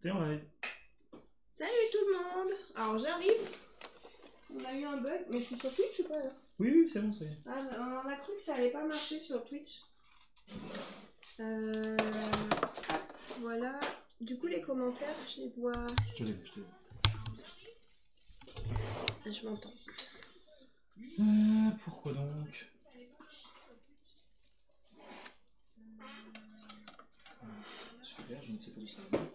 T'es en live. Salut tout le monde. Alors j'arrive. On a eu un bug, mais je suis sur Twitch ou pas là? Oui, c'est bon, ça y est. Ah, on a cru que ça allait pas marcher sur Twitch. Hop, voilà. Du coup les commentaires, je les vois. Je l'ai vu, je t'ai vu. Je m'entends. Pourquoi donc? Super, je ne sais pas d'où ça vient.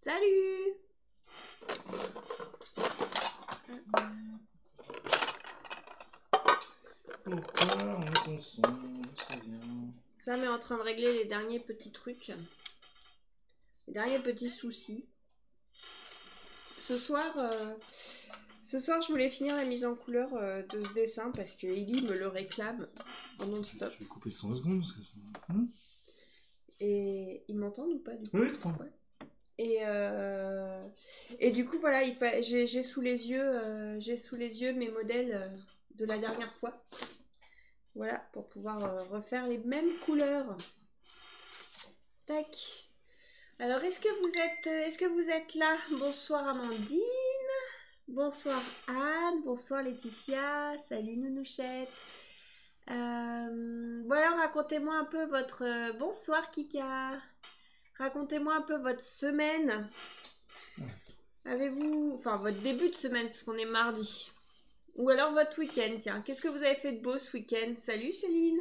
Salut. Pourquoi on est ton son? D'où ça vient? Sam est en train de régler les derniers petits trucs. Les derniers petits soucis. Ce soir, je voulais finir la mise en couleur de ce dessin parce que Ellie me le réclame en non-stop. Je vais couper le son 2 secondes parce que ça... Et ils m'entendent ou pas du coup? Oui, attends. Ouais. Et du coup voilà, j'ai sous les yeux mes modèles de la dernière fois. Voilà, pour pouvoir refaire les mêmes couleurs. Tac. Alors est-ce que vous êtes là? Bonsoir Amandine. Bonsoir Anne, bonsoir Laetitia, salut Nounouchette. Voilà, racontez-moi un peu votre... bonsoir Kika. Racontez-moi un peu votre semaine. Avez-vous... Enfin, votre début de semaine, parce qu'on est mardi. Ou alors votre week-end, tiens. Qu'est-ce que vous avez fait de beau ce week-end? Salut Céline.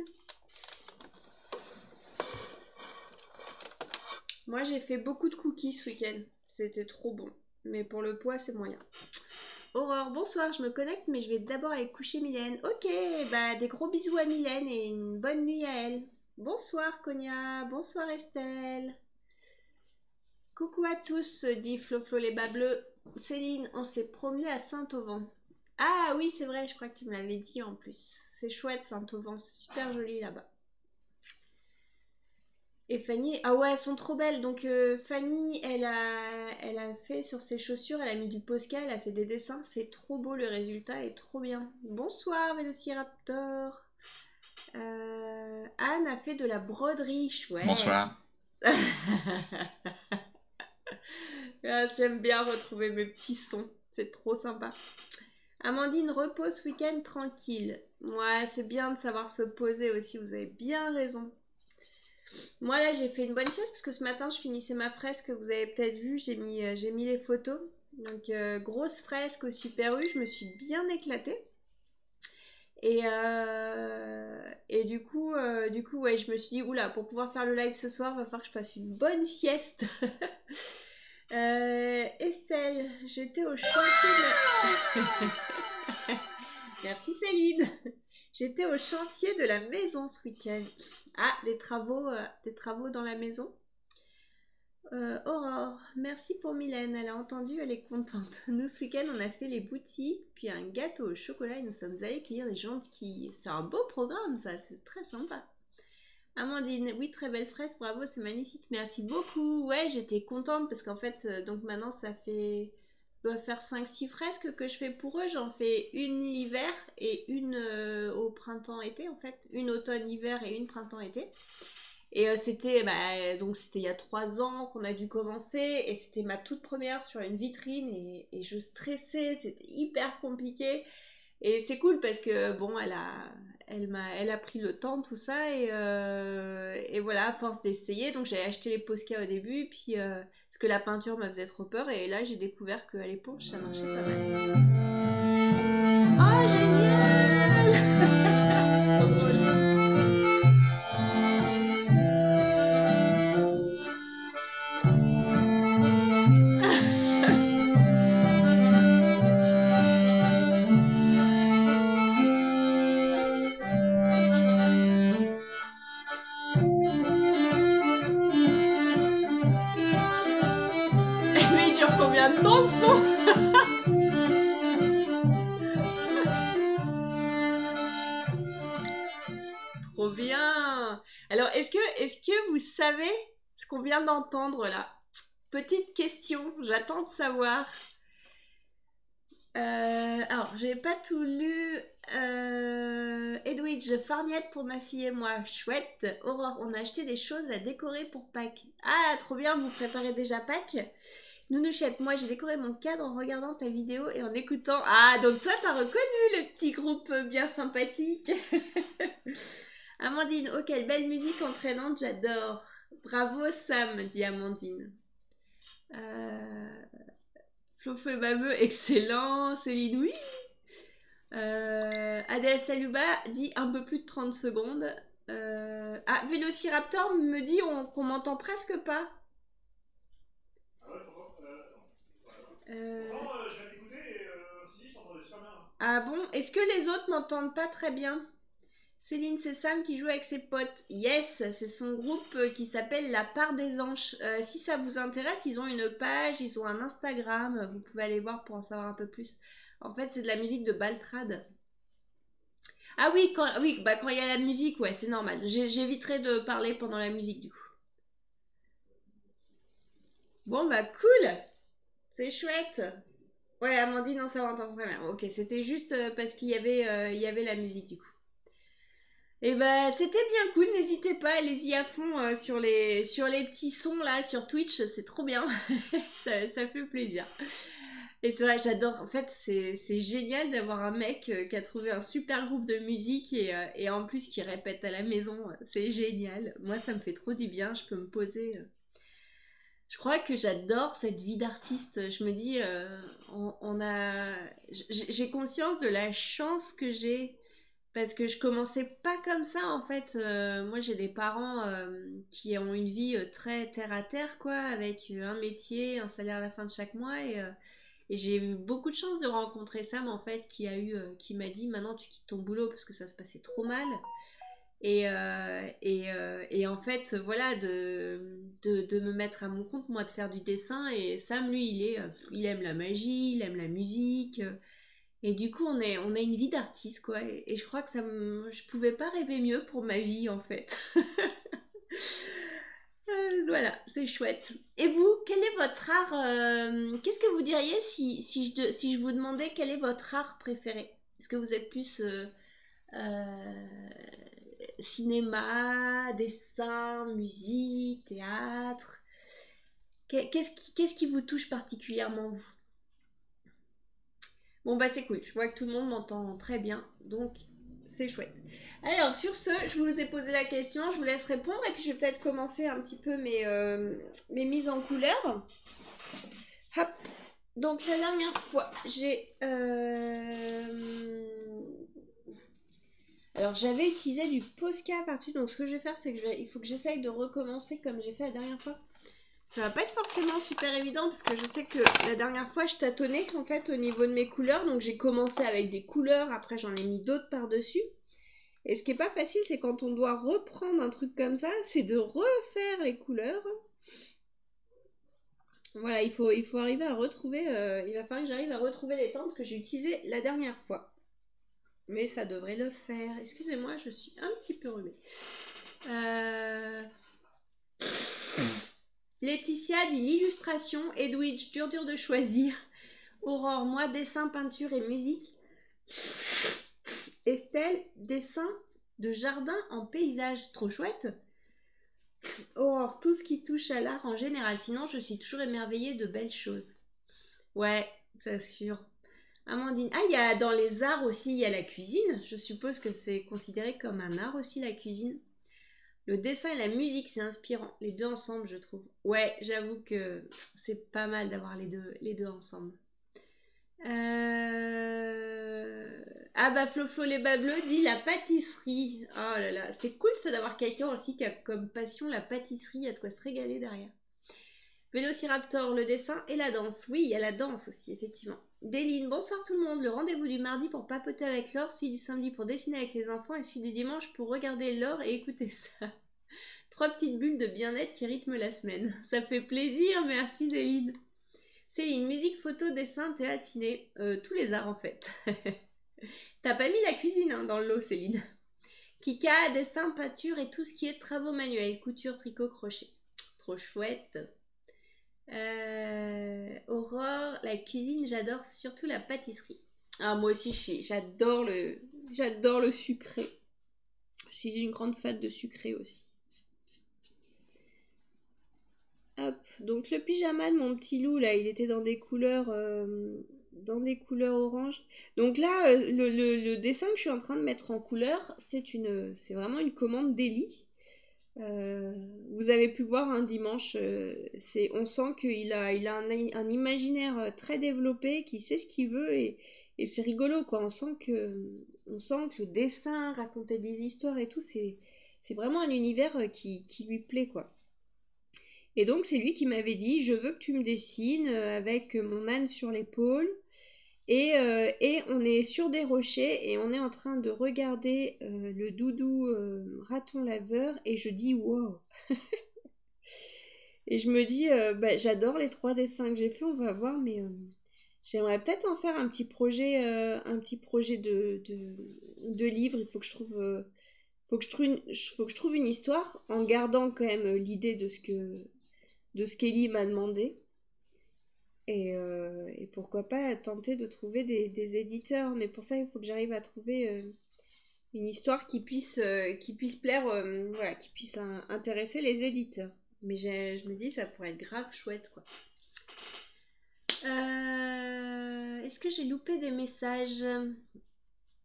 Moi, j'ai fait beaucoup de cookies ce week-end. C'était trop bon. Mais pour le poids, c'est moyen. Aurore, bonsoir, je me connecte, mais je vais d'abord aller coucher Mylène. Ok, bah des gros bisous à Mylène et une bonne nuit à elle. Bonsoir Konya, bonsoir Estelle. Coucou à tous, dit Flo les bas bleus. Céline, on s'est promené à Saint-Auvent. Ah oui, c'est vrai, je crois que tu me l'avais dit en plus. C'est chouette Saint-Auvent, c'est super joli là-bas. Et Fanny, ah ouais, elles sont trop belles. Donc Fanny, elle a fait sur ses chaussures, elle a mis du Posca, elle a fait des dessins. C'est trop beau, le résultat est trop bien. Bonsoir Vélociraptor. Anne a fait de la broderie, chouette. Bonsoir. Ah, j'aime bien retrouver mes petits sons, c'est trop sympa. Amandine, repose ce week-end tranquille. Ouais, c'est bien de savoir se poser aussi, vous avez bien raison. Moi là j'ai fait une bonne sieste parce que ce matin je finissais ma fresque, vous avez peut-être vu, j'ai mis les photos. Donc grosse fresque au Super U, je me suis bien éclatée. Et du coup ouais, je me suis dit, oula, pour pouvoir faire le live ce soir, va falloir que je fasse une bonne sieste. Estelle, j'étais au chantier de... Merci Céline. J'étais au chantier de la maison ce week-end. Ah, des travaux dans la maison. Aurore, merci pour Mylène, elle a entendu, elle est contente. Nous ce week-end on a fait les boutiques, puis un gâteau au chocolat et nous sommes allés cueillir des jonquilles. C'est un beau programme ça, c'est très sympa. Amandine, oui, très belle fraise, bravo, c'est magnifique, merci beaucoup. Ouais, j'étais contente parce qu'en fait, donc maintenant ça doit faire 5-6 fresques que je fais pour eux. J'en fais une l'hiver et une au printemps-été en fait. Une automne-hiver et une printemps-été. Et c'était il y a 3 ans qu'on a dû commencer et c'était ma toute première sur une vitrine et je stressais, c'était hyper compliqué. Et c'est cool parce que bon, elle a pris le temps, tout ça, et voilà, à force d'essayer. Donc j'ai acheté les Posca au début, puis parce que la peinture me faisait trop peur, et là j'ai découvert qu'à l'éponge ça marchait pas mal. Oh génial. Trop drôle. Mais il dure combien de temps ce son? Trop bien. Alors, est-ce que vous savez ce qu'on vient d'entendre là? Petite question, j'attends de savoir. Alors, j'ai pas tout lu. Edwidge, farniette pour ma fille et moi. Chouette. Aurore, on a acheté des choses à décorer pour Pâques. Ah, trop bien, vous préparez déjà Pâques? Nounouchette, moi j'ai décoré mon cadre en regardant ta vidéo et en écoutant. Ah, donc toi t'as reconnu le petit groupe bien sympathique. Amandine, oh quelle belle musique entraînante, j'adore. Bravo Sam, dit Amandine. Flofo et Babeux, excellent. Céline, oui. ADS Saluba dit un peu plus de 30 secondes. Ah, Vélociraptor me dit qu'on m'entend presque pas. Je viens d'écouter et si, je t'entendais super bien. Ah bon? Est-ce que les autres m'entendent pas très bien? Céline, c'est Sam qui joue avec ses potes. Yes, c'est son groupe qui s'appelle La Part des Anges. Si ça vous intéresse, ils ont une page, ils ont un Instagram. Vous pouvez aller voir pour en savoir un peu plus. En fait, c'est de la musique de Baltrad. Ah oui, quand il y a la musique, ouais, c'est normal. J'éviterai de parler pendant la musique, du coup. Bon, bah cool. C'est chouette. Ouais, Amandine, non, ça va entendre très bien. Ok, c'était juste parce qu'il y avait la musique, du coup. Et bah c'était bien cool, n'hésitez pas, allez-y à fond sur les petits sons là sur Twitch, c'est trop bien, ça fait plaisir. Et c'est vrai, j'adore, en fait c'est génial d'avoir un mec qui a trouvé un super groupe de musique et en plus qui répète à la maison, c'est génial. Moi ça me fait trop du bien, je peux me poser. Je crois que j'adore cette vie d'artiste, je me dis, j'ai conscience de la chance que j'ai parce que je commençais pas comme ça en fait. Moi j'ai des parents qui ont une vie très terre à terre quoi, avec un métier, un salaire à la fin de chaque mois et j'ai eu beaucoup de chance de rencontrer Sam en fait qui m'a dit maintenant tu quittes ton boulot parce que ça se passait trop mal. Et en fait voilà de me mettre à mon compte moi de faire du dessin et Sam lui il aime la magie, il aime la musique. Et du coup, on a une vie d'artiste, quoi. Et je crois que je pouvais pas rêver mieux pour ma vie, en fait. Voilà, c'est chouette. Et vous, quel est votre art qu'est-ce que vous diriez si je vous demandais quel est votre art préféré? Est-ce que vous êtes plus euh, cinéma, dessin, musique, théâtre? Qu'est-ce qui vous touche particulièrement, vous? Bon bah c'est cool, je vois que tout le monde m'entend très bien, donc c'est chouette. Alors sur ce, je vous ai posé la question, je vous laisse répondre et puis je vais peut-être commencer un petit peu mes mises en couleur. Hop. Donc la dernière fois, alors j'avais utilisé du Posca par-dessus, donc ce que je vais faire c'est que il faut que j'essaye de recommencer comme j'ai fait la dernière fois. Ça va pas être forcément super évident parce que je sais que la dernière fois je tâtonnais en fait au niveau de mes couleurs, donc j'ai commencé avec des couleurs, après j'en ai mis d'autres par-dessus. Et ce qui est pas facile, c'est quand on doit reprendre un truc comme ça, c'est de refaire les couleurs. Voilà, il faut arriver à retrouver, il va falloir que j'arrive à retrouver les teintes que j'ai utilisées la dernière fois. Mais ça devrait le faire. Excusez-moi, je suis un petit peu rhumée. Laetitia dit l'illustration, Edwidge, dur de choisir. Aurore, moi, dessin, peinture et musique. Estelle, dessin de jardin en paysage. Trop chouette. Aurore, tout ce qui touche à l'art en général. Sinon, je suis toujours émerveillée de belles choses. Ouais, c'est sûr. Amandine, ah, il y a dans les arts aussi, il y a la cuisine. Je suppose que c'est considéré comme un art aussi, la cuisine. Le dessin et la musique, c'est inspirant. Les deux ensemble, je trouve. Ouais, j'avoue que c'est pas mal d'avoir les deux ensemble. Ah bah Floflo les bas bleus dit la pâtisserie. Oh là là, c'est cool ça d'avoir quelqu'un aussi qui a comme passion la pâtisserie. Il y a de quoi se régaler derrière. Vélociraptor, le dessin et la danse. Oui, il y a la danse aussi, effectivement. Déline, bonsoir tout le monde. Le rendez-vous du mardi pour papoter avec Laure, celui du samedi pour dessiner avec les enfants et celui du dimanche pour regarder Laure et écouter ça. 3 petites bulles de bien-être qui rythment la semaine. Ça fait plaisir, merci Déline. Céline, musique, photo, dessin, théâtre, ciné. Tous les arts en fait. T'as pas mis la cuisine hein, dans le lot, Céline. Kika, dessin, peinture et tout ce qui est travaux manuels. Couture, tricot, crochet. Trop chouette. Aurore, la cuisine, j'adore surtout la pâtisserie. Ah, moi aussi, j'adore le sucré. Je suis une grande fan de sucré aussi. Hop, donc le pyjama de mon petit loup, là, il était dans des couleurs orange. Donc là, le dessin que je suis en train de mettre en couleur, c'est vraiment une commande d'Ellie. Euh, Vous avez pu voir un dimanche, on sent il a un imaginaire très développé, qui sait ce qu'il veut et c'est rigolo quoi. On sent que le dessin, raconter des histoires et tout, c'est vraiment un univers qui lui plaît quoi. Et donc c'est lui qui m'avait dit, je veux que tu me dessines avec mon âne sur l'épaule. Et on est sur des rochers et on est en train de regarder le doudou raton laveur et je dis wow. Et je me dis, bah, j'adore les 3 dessins que j'ai fait, on va voir, mais j'aimerais peut-être en faire un petit projet de livre. Il faut que je trouve, faut que je trouve une histoire en gardant quand même l'idée de ce qu'Ellie m'a demandé. Et pourquoi pas tenter de trouver des éditeurs. Mais pour ça, il faut que j'arrive à trouver une histoire qui puisse plaire, voilà, qui puisse intéresser les éditeurs. Mais je me dis, ça pourrait être grave chouette, quoi. Est-ce que j'ai loupé des messages?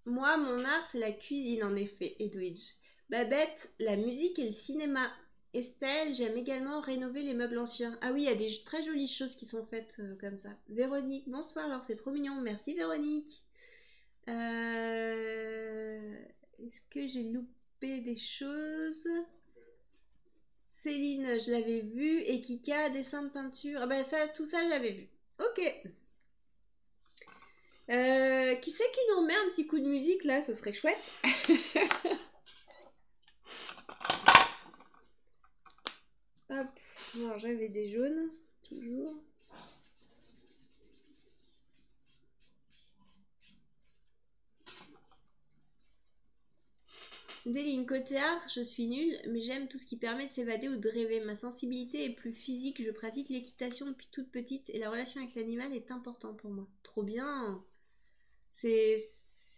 Moi, mon art, c'est la cuisine, en effet, Edwidge. Babette, la musique et le cinéma. Estelle, j'aime également rénover les meubles anciens. Ah oui, il y a des très jolies choses qui sont faites comme ça. Véronique, bonsoir, alors c'est trop mignon. Merci Véronique. Est-ce que j'ai loupé des choses? Céline, je l'avais vu. Et Kika, dessin de peinture. Ah bah ça, tout ça, je l'avais vu. Ok. Qui c'est qui nous met un petit coup de musique là? Ce serait chouette. Hop, bon, j'avais des jaunes, toujours. Déline, côté art, je suis nulle, mais j'aime tout ce qui permet de s'évader ou de rêver. Ma sensibilité est plus physique, je pratique l'équitation depuis toute petite et la relation avec l'animal est importante pour moi. Trop bien. C'est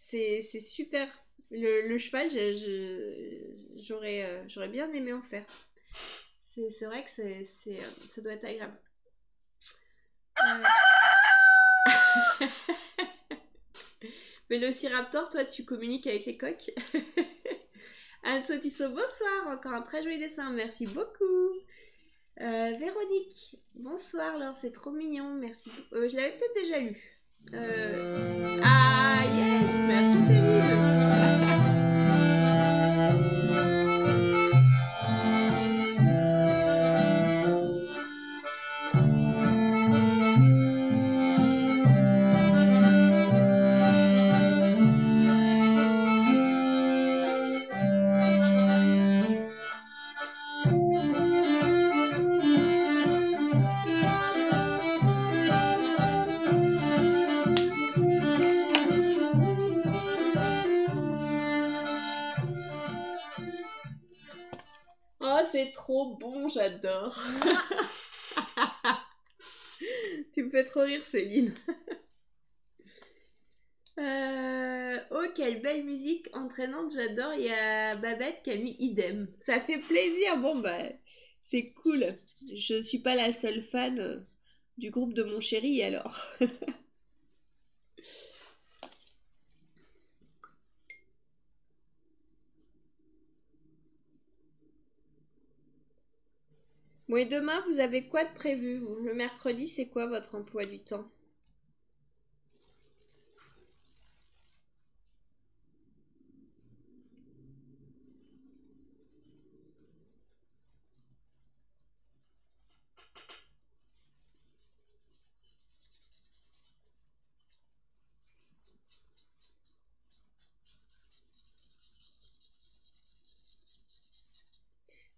c'est super. Le cheval, j'aurais bien aimé en faire. C'est vrai que ça doit être agréable. Vélociraptor, toi, tu communiques avec les coqs. Anne Sotisso, bonsoir. Encore un très joli dessin. Merci beaucoup. Véronique, bonsoir. Laure, c'est trop mignon. Merci beaucoup. Je l'avais peut-être déjà lu. Ah, yes. Merci, Céline. Oh, c'est trop bon, j'adore. Tu me fais trop rire, Céline. Oh, quelle belle musique entraînante, j'adore. Il y a Babette qui a mis idem. Ça fait plaisir. Bon, bah, c'est cool. Je suis pas la seule fan du groupe de mon chéri, alors. Bon, et demain, vous avez quoi de prévu? Le mercredi, c'est quoi votre emploi du temps?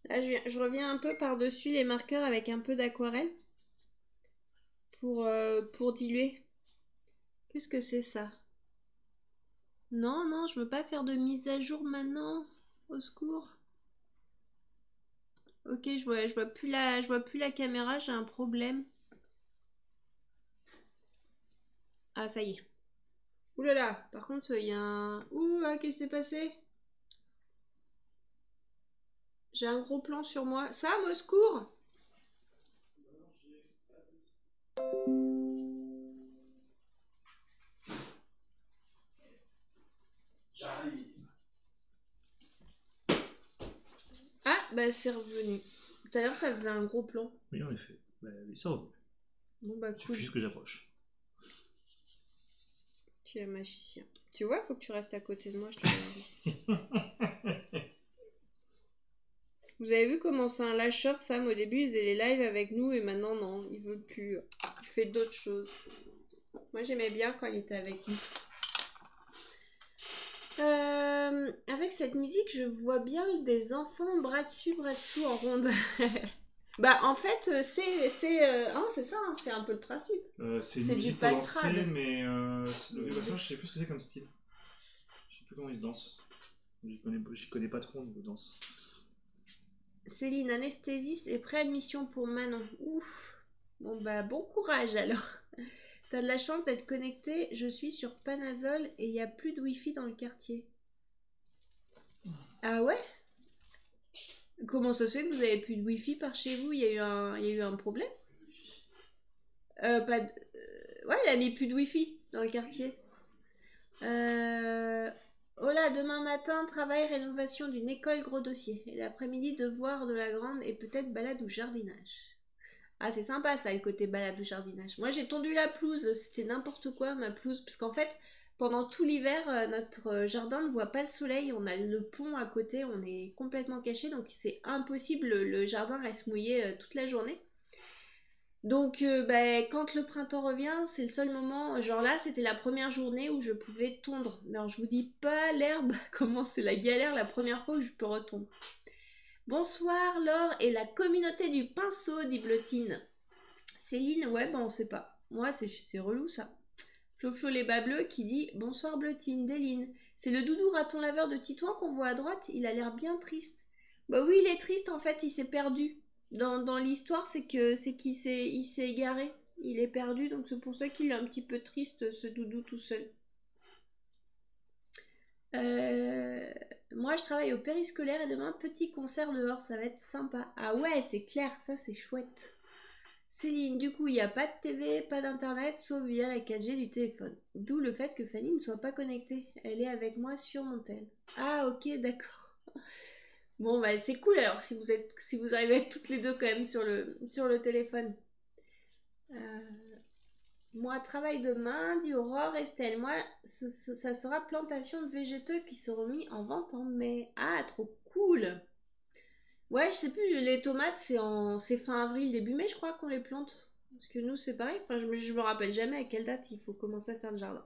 Là, je reviens un peu par-dessus les marqueurs avec un peu d'aquarelle pour diluer. Qu'est-ce que c'est ça? Non, non, je veux pas faire de mise à jour maintenant. Au secours. Ok, je vois plus la caméra, j'ai un problème. Ah, ça y est. Ouh là là, par contre, il y a un... Ouh, qu'est-ce qui s'est passé? J'ai un gros plan sur moi. Sam, au secours! J'arrive. Ah, bah c'est revenu. Tout à l'heure, ça faisait un gros plan. Oui, en effet. Bah, oui, ça revient. Bon bah Il cool. suffit juste que j'approche. Tu es un magicien. Tu vois, faut que tu restes à côté de moi, je te dis. Vous avez vu comment c'est un lâcheur, Sam? Au début, il faisait les lives avec nous et maintenant, non, il veut plus. Il fait d'autres choses. Moi, j'aimais bien quand il était avec nous. Avec cette musique, je vois bien des enfants bras dessous en ronde. Bah, en fait, c'est ça, hein, c'est un peu le principe. C'est une C'est musique du pour paltrade. danser, mais le vieux bassin, je sais plus ce que c'est comme style. Je sais plus comment il se danse. J'y connais pas trop au niveau danse. Céline, anesthésiste et préadmission pour Manon. Ouf. Bon bah bon courage alors. T'as de la chance d'être connecté. Je suis sur Panazol et il n'y a plus de wifi dans le quartier. Ah ouais? Comment ça se fait que vous avez plus de wifi par chez vous? Il y a eu un problème? Pas de... Ouais, il a mis plus de wifi dans le quartier. Oh là, demain matin, travail, rénovation d'une école, gros dossier. Et l'après-midi, devoir de la grande et peut-être balade ou jardinage. Ah, c'est sympa ça, le côté balade ou jardinage. Moi, j'ai tondu la pelouse, c'était n'importe quoi ma pelouse, parce qu'en fait, pendant tout l'hiver, notre jardin ne voit pas le soleil, on a le pont à côté, on est complètement caché, donc c'est impossible, le jardin reste mouillé toute la journée. Donc, bah, quand le printemps revient, c'est le seul moment. Genre là, c'était la première journée où je pouvais tondre. Mais alors, je vous dis pas l'herbe, comment c'est la galère la première fois où je peux retondre. Bonsoir Laure et la communauté du pinceau, dit Blotine. Céline, ouais, bah on sait pas. Moi, c'est relou ça. Flo les bas bleus qui dit bonsoir Blotine, Déline. C'est le doudou raton laveur de Titouan qu'on voit à droite, il a l'air bien triste. Bah oui, il est triste en fait, il s'est perdu. Dans l'histoire, c'est qu'il s'est égaré. Il est perdu, donc c'est pour ça qu'il est un petit peu triste, ce doudou tout seul. Moi, je travaille au périscolaire et demain, petit concert dehors, ça va être sympa. Ah ouais, c'est clair, ça c'est chouette. Céline, du coup, il n'y a pas de TV, pas d'internet, sauf via la 4G du téléphone. D'où le fait que Fanny ne soit pas connectée. Elle est avec moi sur mon tel. Ah ok, d'accord. Bon, bah c'est cool alors si vous arrivez à être toutes les deux quand même sur le téléphone. Moi, travail demain, dit Aurore, Estelle. Moi, ça sera plantation de végétaux qui seront mis en vente en mai. Ah, trop cool! Ouais, je sais plus, les tomates, c'est fin avril, début mai, je crois qu'on les plante. Parce que nous, c'est pareil, enfin, je me rappelle jamais à quelle date il faut commencer à faire le jardin.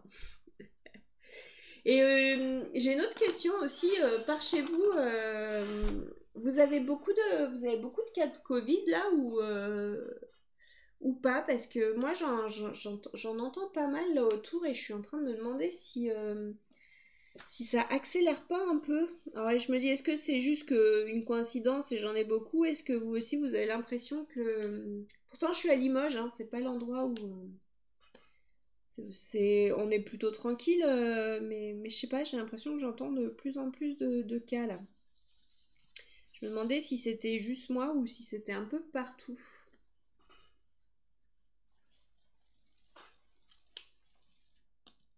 Et j'ai une autre question aussi, par chez vous, vous avez beaucoup de cas de Covid là ou pas? Parce que moi, j'en entends pas mal là autour et je suis en train de me demander si ça accélère pas un peu. Alors je me dis, est-ce que c'est juste une coïncidence et j'en ai beaucoup? Est-ce que vous aussi, vous avez l'impression que... Pourtant, je suis à Limoges, hein, c'est pas l'endroit où... on est plutôt tranquille, mais je sais pas, j'ai l'impression que j'entends de plus en plus de cas là. Je me demandais si c'était juste moi ou si c'était un peu partout.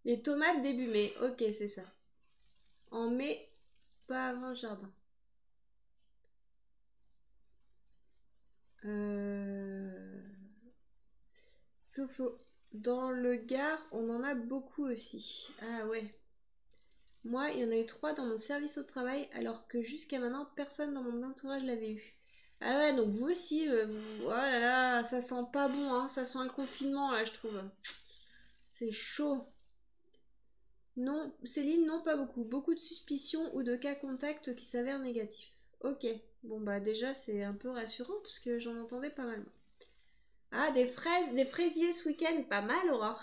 Les tomates début mai, ok, c'est ça. En mai, pas avant le jardin. Flo. Dans le Gard, on en a beaucoup aussi. Ah ouais. Moi, il y en a eu 3 dans mon service au travail, alors que jusqu'à maintenant, personne dans mon entourage l'avait eu. Ah ouais, donc vous aussi, oh là là, ça sent pas bon, hein, ça sent le confinement, là, je trouve. C'est chaud. Non, Céline, non, pas beaucoup. Beaucoup de suspicions ou de cas contacts qui s'avèrent négatifs. Ok, bon bah déjà, c'est un peu rassurant, parce que j'en entendais pas mal. Ah, des fraisiers ce week-end, pas mal, Aurore.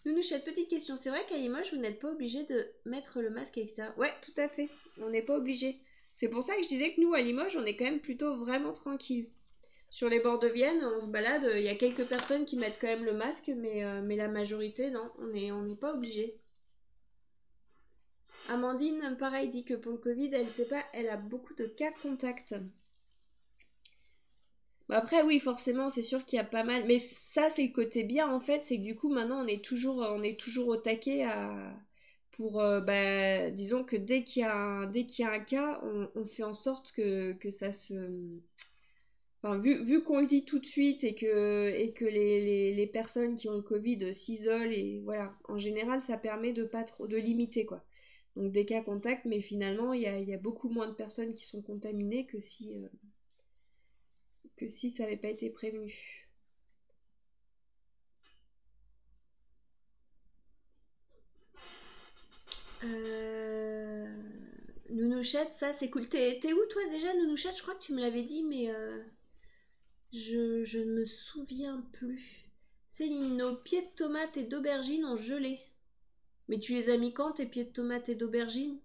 Nounouchette, petite question. C'est vrai qu'à Limoges, vous n'êtes pas obligé de mettre le masque à l'extérieur? Ouais, tout à fait. On n'est pas obligé. C'est pour ça que je disais que nous, à Limoges, on est quand même plutôt vraiment tranquille. Sur les bords de Vienne, on se balade, il y a quelques personnes qui mettent quand même le masque, mais la majorité, non, on n'est pas obligé. Amandine, pareil, dit que pour le Covid, elle sait pas, elle a beaucoup de cas contacts. Bah après, oui, forcément, c'est sûr qu'il y a pas mal. Mais ça, c'est le côté bien, en fait, c'est que du coup, maintenant, on est toujours au taquet pour, bah, disons que dès qu'il y a un cas, on fait en sorte que ça se... Enfin, vu qu'on le dit tout de suite et que les personnes qui ont le Covid s'isolent, et voilà, en général, ça permet de pas trop, de limiter, quoi. Donc des cas contacts, mais finalement, il y a beaucoup moins de personnes qui sont contaminées que si ça n'avait pas été prévenu. Nounouchette, ça c'est cool. T'es où toi déjà, Nounouchette? Je crois que tu me l'avais dit, mais je ne me souviens plus. Céline, nos pieds de tomates et d'aubergines ont gelé. Mais tu les as mis quand tes pieds de tomates et d'aubergines?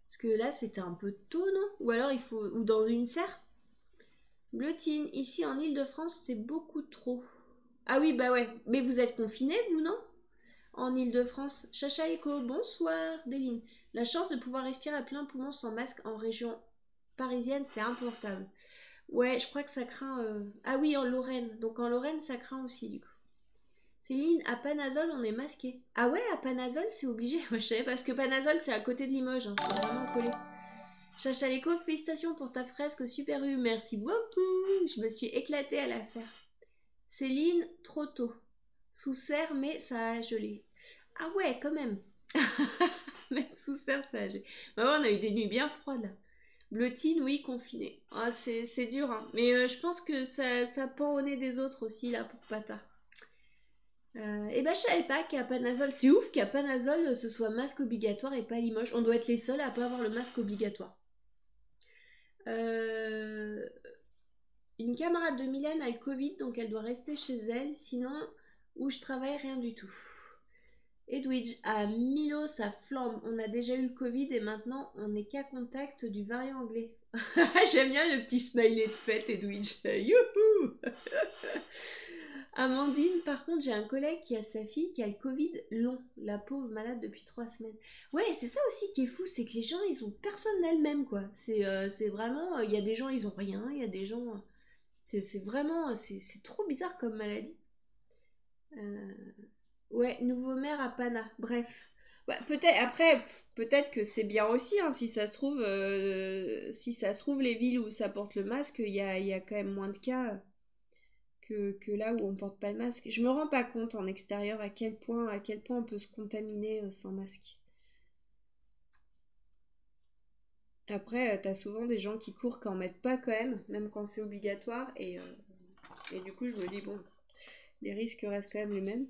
Parce que là c'était un peu tôt, non? Ou alors il faut... Ou dans une serre? Bleutine, ici en Île-de-France c'est beaucoup trop. Ah oui, bah ouais. Mais vous êtes confinés, vous, non? En Île-de-France. Chacha Echo, bonsoir, Béline. La chance de pouvoir respirer à plein poumon sans masque en région parisienne, c'est impensable. Ouais, je crois que ça craint... Ah oui, en Lorraine. Donc en Lorraine, ça craint aussi, du coup. Céline, à Panazol, on est masqué. Ah ouais, à Panazol, c'est obligé. Moi, je savais parce que Panazol, c'est à côté de Limoges. Hein. C'est vraiment collé. Chacha Echo, félicitations pour ta fresque Super U. Merci beaucoup. Je me suis éclatée à la faire. Céline, trop tôt. Sous serre, mais ça a gelé. Ah ouais, quand même. Même sous serre, ça a gelé. Bah ouais, on a eu des nuits bien froides. Bleutine, oui, confiné. Ah, c'est dur, hein. Mais je pense que ça pend au nez des autres aussi, là, pour Pata. Et ben, je savais pas qu'à Panazol, c'est ouf qu'à Panazol, ce soit masque obligatoire et pas Limoges. On doit être les seuls à pas avoir le masque obligatoire. Une camarade de Mylène a le Covid, donc elle doit rester chez elle. Sinon, où je travaille, rien du tout. Edwidge, à Milo, ça flambe. On a déjà eu le Covid et maintenant on n'est qu'à contact du variant anglais. J'aime bien le petit smiley de fête, Edwidge. Youhou. Amandine, par contre, j'ai un collègue qui a sa fille qui a le Covid long. La pauvre malade depuis 3 semaines. Ouais, c'est ça aussi qui est fou, c'est que les gens, ils ont personne d'elle-même, quoi. C'est vraiment... Il y a des gens, ils ont rien. Il y a des gens... c'est vraiment... C'est trop bizarre comme maladie. Ouais, nouveau maire à Pana. Bref. Bah, peut-être après, peut-être que c'est bien aussi, hein, si ça se trouve, les villes où ça porte le masque, il y a quand même moins de cas que là où on porte pas le masque. Je me rends pas compte en extérieur à quel point on peut se contaminer sans masque. Après, t'as souvent des gens qui courent qui en mettent pas quand même quand c'est obligatoire, et du coup je me dis bon, les risques restent quand même les mêmes.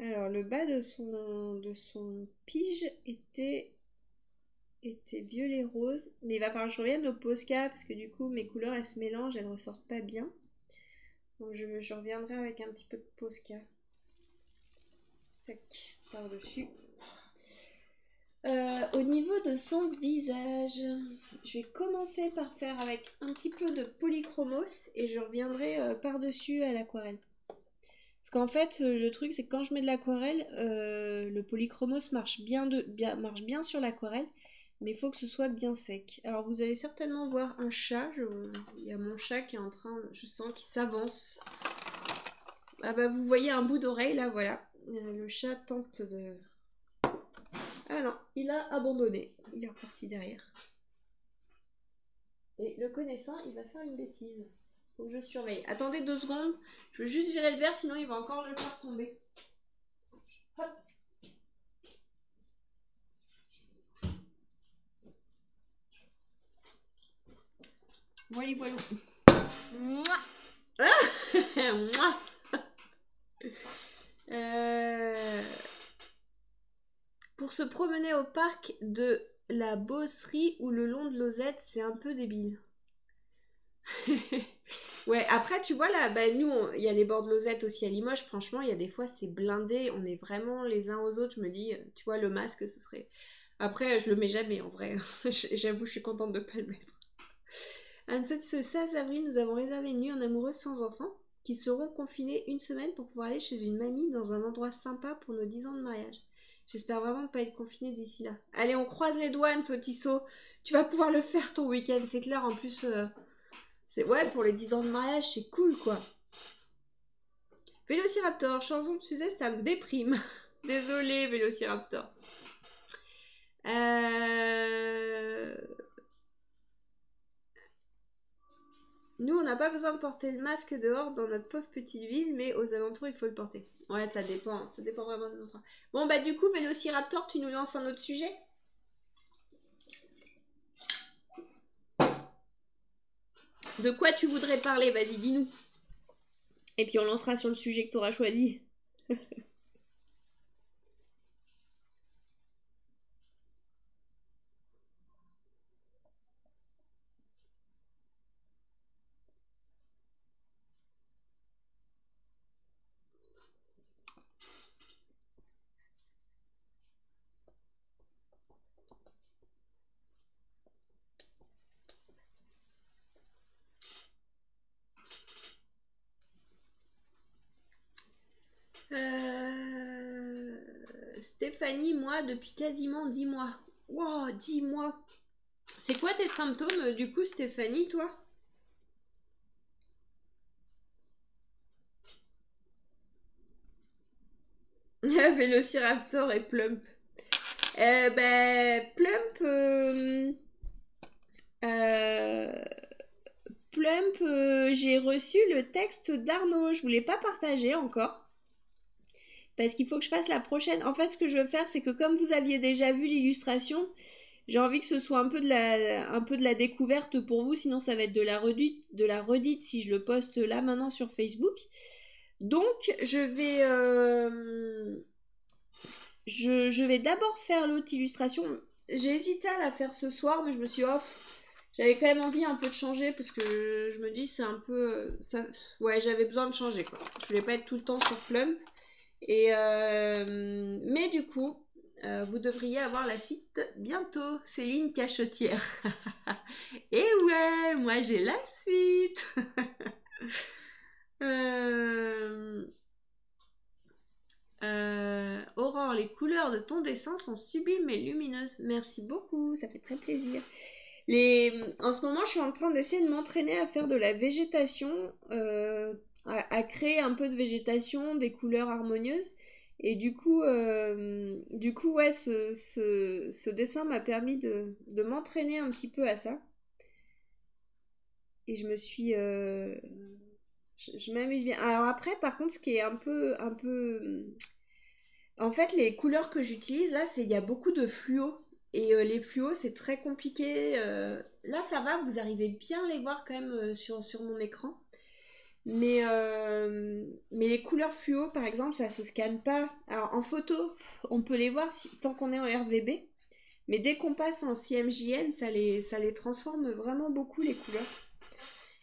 Alors, le bas de son pige était violet rose. Mais il va falloir que je revienne au Posca parce que du coup, mes couleurs, elles se mélangent, elles ressortent pas bien. Donc, je reviendrai avec un petit peu de Posca. Tac, par-dessus. Au niveau de son visage, je vais commencer par faire avec un petit peu de polychromos et je reviendrai par-dessus à l'aquarelle. Parce qu'en fait, le truc, c'est que quand je mets de l'aquarelle, le polychromos marche bien sur l'aquarelle, mais il faut que ce soit bien sec. Alors, vous allez certainement voir un chat. Il y a mon chat qui est en train, je sens qu'il s'avance. Ah bah, vous voyez un bout d'oreille, là, voilà. Le chat tente de... Ah non, il a abandonné. Il est reparti derrière. Et le connaissant, il va faire une bêtise. Faut que je surveille. Attendez 2 secondes. Je veux juste virer le verre, sinon il va encore le faire tomber. Hop. Voilà, voilà. Mouah. Pour se promener au parc de la Bosserie ou le long de l'Ozette, c'est un peu débile. Ouais, après, tu vois, là, bah, nous, il y a les bords de Lozette aussi à Limoges. Franchement, il y a des fois, c'est blindé. On est vraiment les uns aux autres. Je me dis, tu vois, le masque, ce serait... Après, je le mets jamais en vrai. J'avoue, je suis contente de pas le mettre. Ce 16 avril, nous avons réservé une nuit en amoureuse sans enfants qui seront confinés une semaine pour pouvoir aller chez une mamie dans un endroit sympa pour nos 10 ans de mariage. J'espère vraiment ne pas être confinée d'ici là. Allez, on croise les doigts, Sotiso. Tu vas pouvoir le faire ton week-end, c'est clair. En plus, ouais, pour les 10 ans de mariage, c'est cool, quoi. Vélociraptor, chanson de Suzette, ça me déprime. Désolée, Vélociraptor. Nous, on n'a pas besoin de porter le masque dehors dans notre pauvre petite ville, mais aux alentours, il faut le porter. Ouais, ça dépend vraiment des endroits. Bon, bah du coup, Vélociraptor, tu nous lances un autre sujet? De quoi tu voudrais parler? Vas-y, dis-nous. Et puis on lancera sur le sujet que tu auras choisi. Stéphanie, moi, depuis quasiment 10 mois. Wow, 10 mois. C'est quoi tes symptômes, du coup, Stéphanie, toi? Vélociraptor et Plump. Plump, j'ai reçu le texte d'Arnaud. Je voulais pas partager encore. Parce qu'il faut que je fasse la prochaine. En fait, ce que je veux faire, c'est que comme vous aviez déjà vu l'illustration, j'ai envie que ce soit un peu de la découverte pour vous. Sinon, ça va être de la redite si je le poste là maintenant sur Facebook. Donc, je vais d'abord faire l'autre illustration. J'ai hésité à la faire ce soir, mais je me suis dit, j'avais quand même envie un peu de changer parce que je me dis c'est un peu... ouais, j'avais besoin de changer, quoi. Je voulais pas être tout le temps sur Plum. Mais du coup, vous devriez avoir la suite bientôt. Céline Cachetière. Et ouais, moi j'ai la suite. Aurore, les couleurs de ton dessin sont sublimes et lumineuses. Merci beaucoup, ça fait très plaisir. En ce moment, je suis en train d'essayer de m'entraîner à faire de la végétation, à créer un peu de végétation, des couleurs harmonieuses. Et du coup, ouais, ce dessin m'a permis de m'entraîner un petit peu à ça. Et je me suis... je m'amuse bien. Alors après, par contre, ce qui est un peu... En fait, les couleurs que j'utilise, là, il y a beaucoup de fluo. Et les fluos, c'est très compliqué. Là, ça va, vous arrivez bien à les voir quand même sur mon écran. Mais les couleurs fluo, par exemple, ça se scanne pas. Alors, en photo, on peut les voir tant qu'on est en RVB. Mais dès qu'on passe en CMJN, ça les transforme vraiment beaucoup, les couleurs.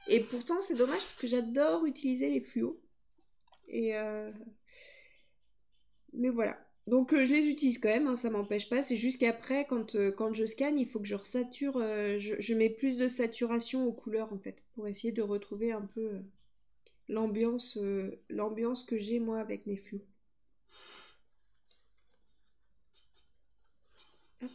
Et pourtant, c'est dommage parce que j'adore utiliser les fluos. Mais voilà. Donc je les utilise quand même, hein, ça m'empêche pas. C'est juste qu'après, quand je scanne, il faut que je resature. Je mets plus de saturation aux couleurs en fait, pour essayer de retrouver un peu l'ambiance que j'ai moi avec mes flous. Hop.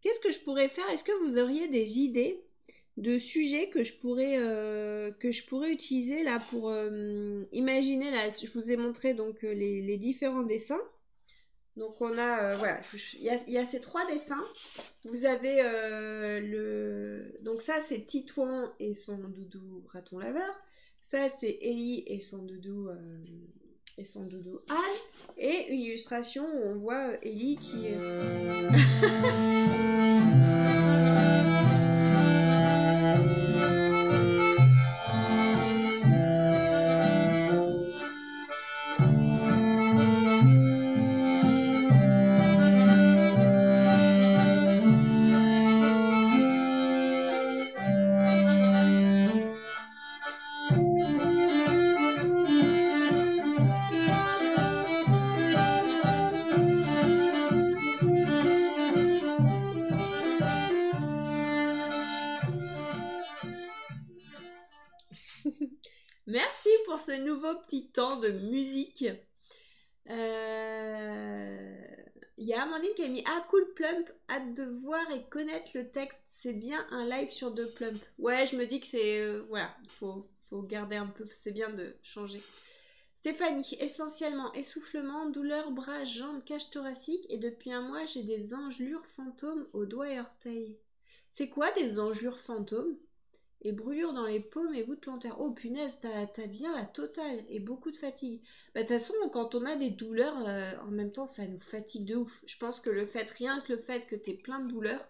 Qu'est-ce que je pourrais faire? Est-ce que vous auriez des idées de sujets que je pourrais utiliser là pour imaginer là? Je vous ai montré donc les différents dessins. Donc on a, voilà, il y a ces 3 dessins. Vous avez donc ça c'est Titouan et son doudou raton laveur. Ça c'est Ellie et son doudou Anne. Et une illustration où on voit Ellie qui Merci pour ce nouveau petit temps de musique. Il y a Amandine qui a mis ah cool Plump, hâte de voir et connaître le texte. C'est bien un live sur deux Plump. Ouais, je me dis que c'est voilà, faut garder un peu, c'est bien de changer. Stéphanie, essentiellement essoufflement, douleur, bras, jambes, cage thoracique et depuis un mois j'ai des engelures fantômes aux doigts et orteils. C'est quoi des engelures fantômes? Et brûlures dans les paumes et voûtes plantaires. Oh punaise, t'as bien la totale et beaucoup de fatigue. Bah de toute façon, quand on a des douleurs, en même temps, ça nous fatigue de ouf. Je pense que rien que le fait que t'aies plein de douleurs,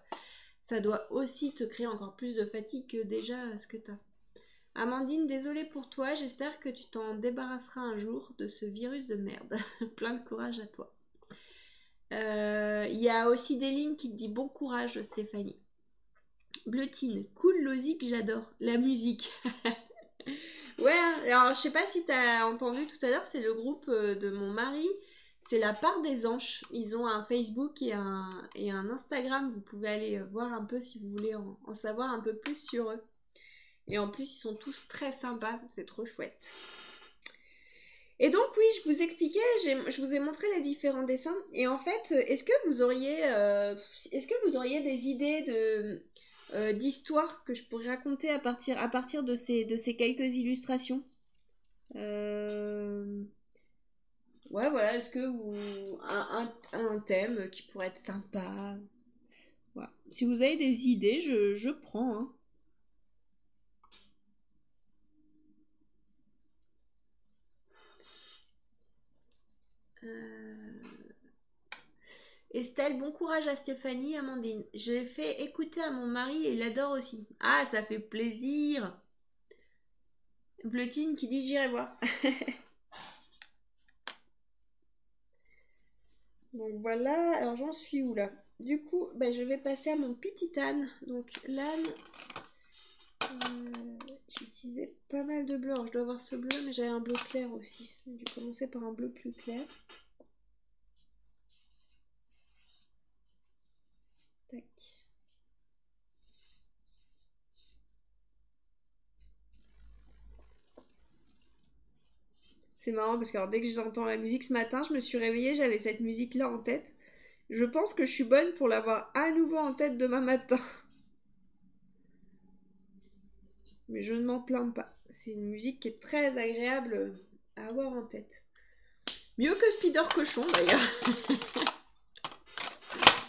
ça doit aussi te créer encore plus de fatigue que déjà ce que t'as. Amandine, désolée pour toi, j'espère que tu t'en débarrasseras un jour de ce virus de merde. Plein de courage à toi. Il y a aussi des lignes qui te disent bon courage, Stéphanie. Bleutine, cool Lozic, j'adore. La musique. Ouais, alors je sais pas si t'as entendu tout à l'heure, c'est le groupe de mon mari. C'est la part des anges. Ils ont un Facebook et un Instagram. Vous pouvez aller voir un peu si vous voulez en savoir un peu plus sur eux. Et en plus, ils sont tous très sympas. C'est trop chouette. Et donc, oui, je vous expliquais, je vous ai montré les différents dessins. Et en fait, est-ce que vous auriez des idées d'histoires que je pourrais raconter à partir de ces quelques illustrations? Ouais, voilà, est-ce que vous... Un thème qui pourrait être sympa? Voilà. Si vous avez des idées, je prends, hein. Estelle, bon courage à Stéphanie, Amandine. J'ai fait écouter à mon mari et il adore aussi. Ah, ça fait plaisir. Bleutine qui dit j'irai voir. Donc voilà, alors j'en suis où là? Du coup, je vais passer à mon petit âne. Donc l'âne, j'ai utilisé pas mal de bleu. Alors je dois avoir ce bleu, mais j'avais un bleu clair aussi. J'ai dû commencer par un bleu plus clair. Tac. C'est marrant parce que alors, dès que j'entends la musique ce matin, je me suis réveillée, j'avais cette musique-là en tête. Je pense que je suis bonne pour l'avoir à nouveau en tête demain matin. Mais je ne m'en plains pas. C'est une musique qui est très agréable à avoir en tête. Mieux que Spider Cochon d'ailleurs.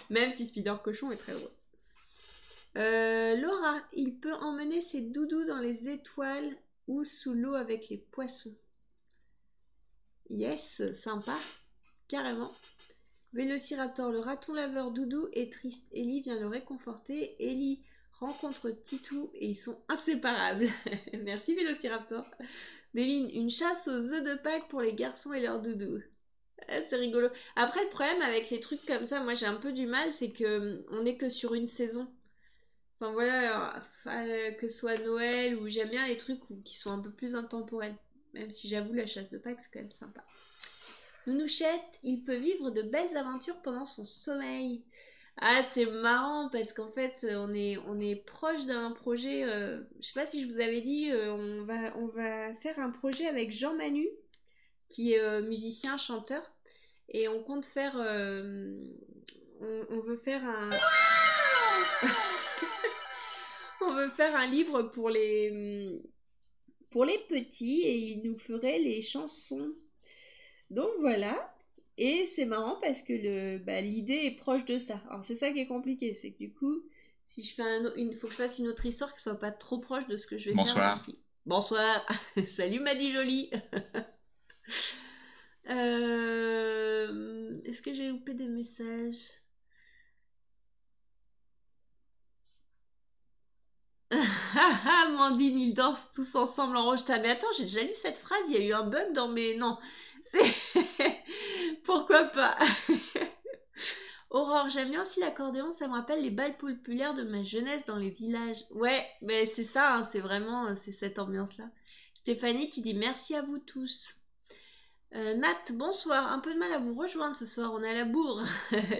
Même si Spider Cochon est très drôle. Laura, il peut emmener ses doudous dans les étoiles ou sous l'eau avec les poissons. Yes, sympa. Carrément. Vélociraptor, le raton laveur Doudou est triste. Ellie vient le réconforter. Ellie rencontre Titou et ils sont inséparables. Merci Vélociraptor. Déline, une chasse aux œufs de Pâques pour les garçons et leurs doudous. Ah, c'est rigolo. Après, le problème avec les trucs comme ça, moi j'ai un peu du mal, c'est que on est que sur une saison. Enfin voilà, que ce soit Noël ou j'aime bien les trucs qui sont un peu plus intemporels. Même si j'avoue, la chasse de Pâques, c'est quand même sympa. Nounouchette, il peut vivre de belles aventures pendant son sommeil. Ah, c'est marrant parce qu'en fait, on est proche d'un projet. Je sais pas si je vous avais dit, on va faire un projet avec Jean Manu, qui est musicien, chanteur, et on compte faire. On veut faire un. On veut faire un livre pour les petits et il nous ferait les chansons. Donc voilà. Et c'est marrant parce que l'idée est proche de ça. Alors c'est ça qui est compliqué, c'est que du coup, si je fais faut que je fasse une autre histoire qui soit pas trop proche de ce que je vais faire. Bonsoir. Salut Maddy Jolie. Est-ce que j'ai loupé des messages? Amandine, ils dansent tous ensemble en Rojta. Mais attends, j'ai déjà lu cette phrase, il y a eu un bug dans mes... Non, c'est... Pourquoi pas? Aurore, j'aime bien aussi l'accordéon, ça me rappelle les bals populaires de ma jeunesse dans les villages. Ouais, mais c'est ça, hein, c'est vraiment c'est cette ambiance-là. Stéphanie qui dit merci à vous tous. Nat, bonsoir, un peu de mal à vous rejoindre ce soir, on est à la bourre.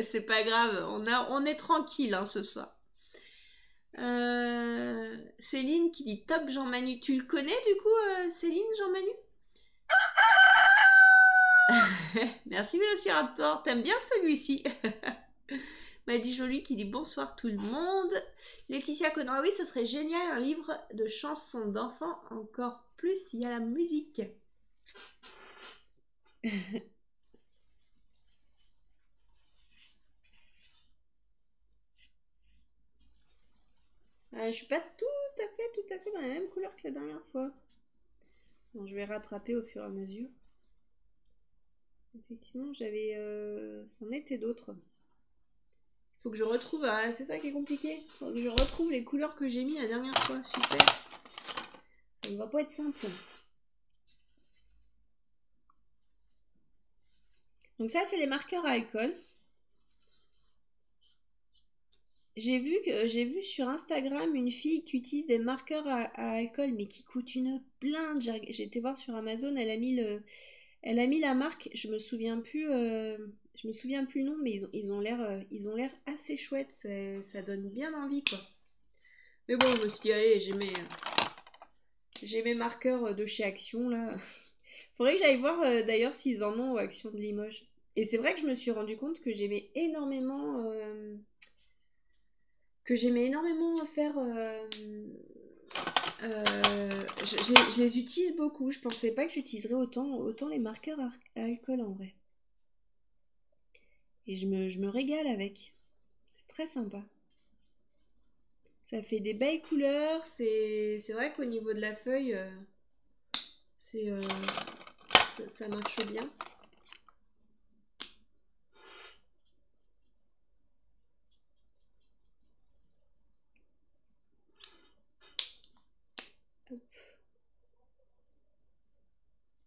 C'est pas grave, on est tranquille hein, ce soir. Céline qui dit top Jean-Manu. Tu le connais du coup, Céline, Jean-Manu? Merci Vélociraptor, t'aimes bien celui-ci? M'a dit Jolie qui dit bonsoir tout le monde. Laetitia Conroy, oui, ce serait génial un livre de chansons d'enfants, encore plus il y a la musique. Je suis pas tout à fait dans la même couleur que la dernière fois. Bon, je vais rattraper au fur et à mesure. Effectivement, j'avais... c'en était d'autres. Il faut que je retrouve... Ah, c'est ça qui est compliqué. Il faut que je retrouve les couleurs que j'ai mis la dernière fois. Super. Ça ne va pas être simple. Donc ça, c'est les marqueurs à alcool. J'ai vu sur Instagram une fille qui utilise des marqueurs à alcool, mais qui coûtent une blinde. J'ai été voir sur Amazon, elle a mis la marque. Je me souviens plus le nom, mais ils ont l'air assez chouettes. Ça donne bien envie, quoi. Mais bon, je me suis dit, allez, j'ai mes marqueurs de chez Action là. Faudrait que j'aille voir d'ailleurs s'ils en ont aux Action de Limoges. Et c'est vrai que je me suis rendu compte que j'aimais énormément faire. Je les utilise beaucoup. Je pensais pas que j'utiliserais autant les marqueurs à alcool en vrai. Et je me régale avec. C'est très sympa. Ça fait des belles couleurs. C'est vrai qu'au niveau de la feuille, ça marche bien.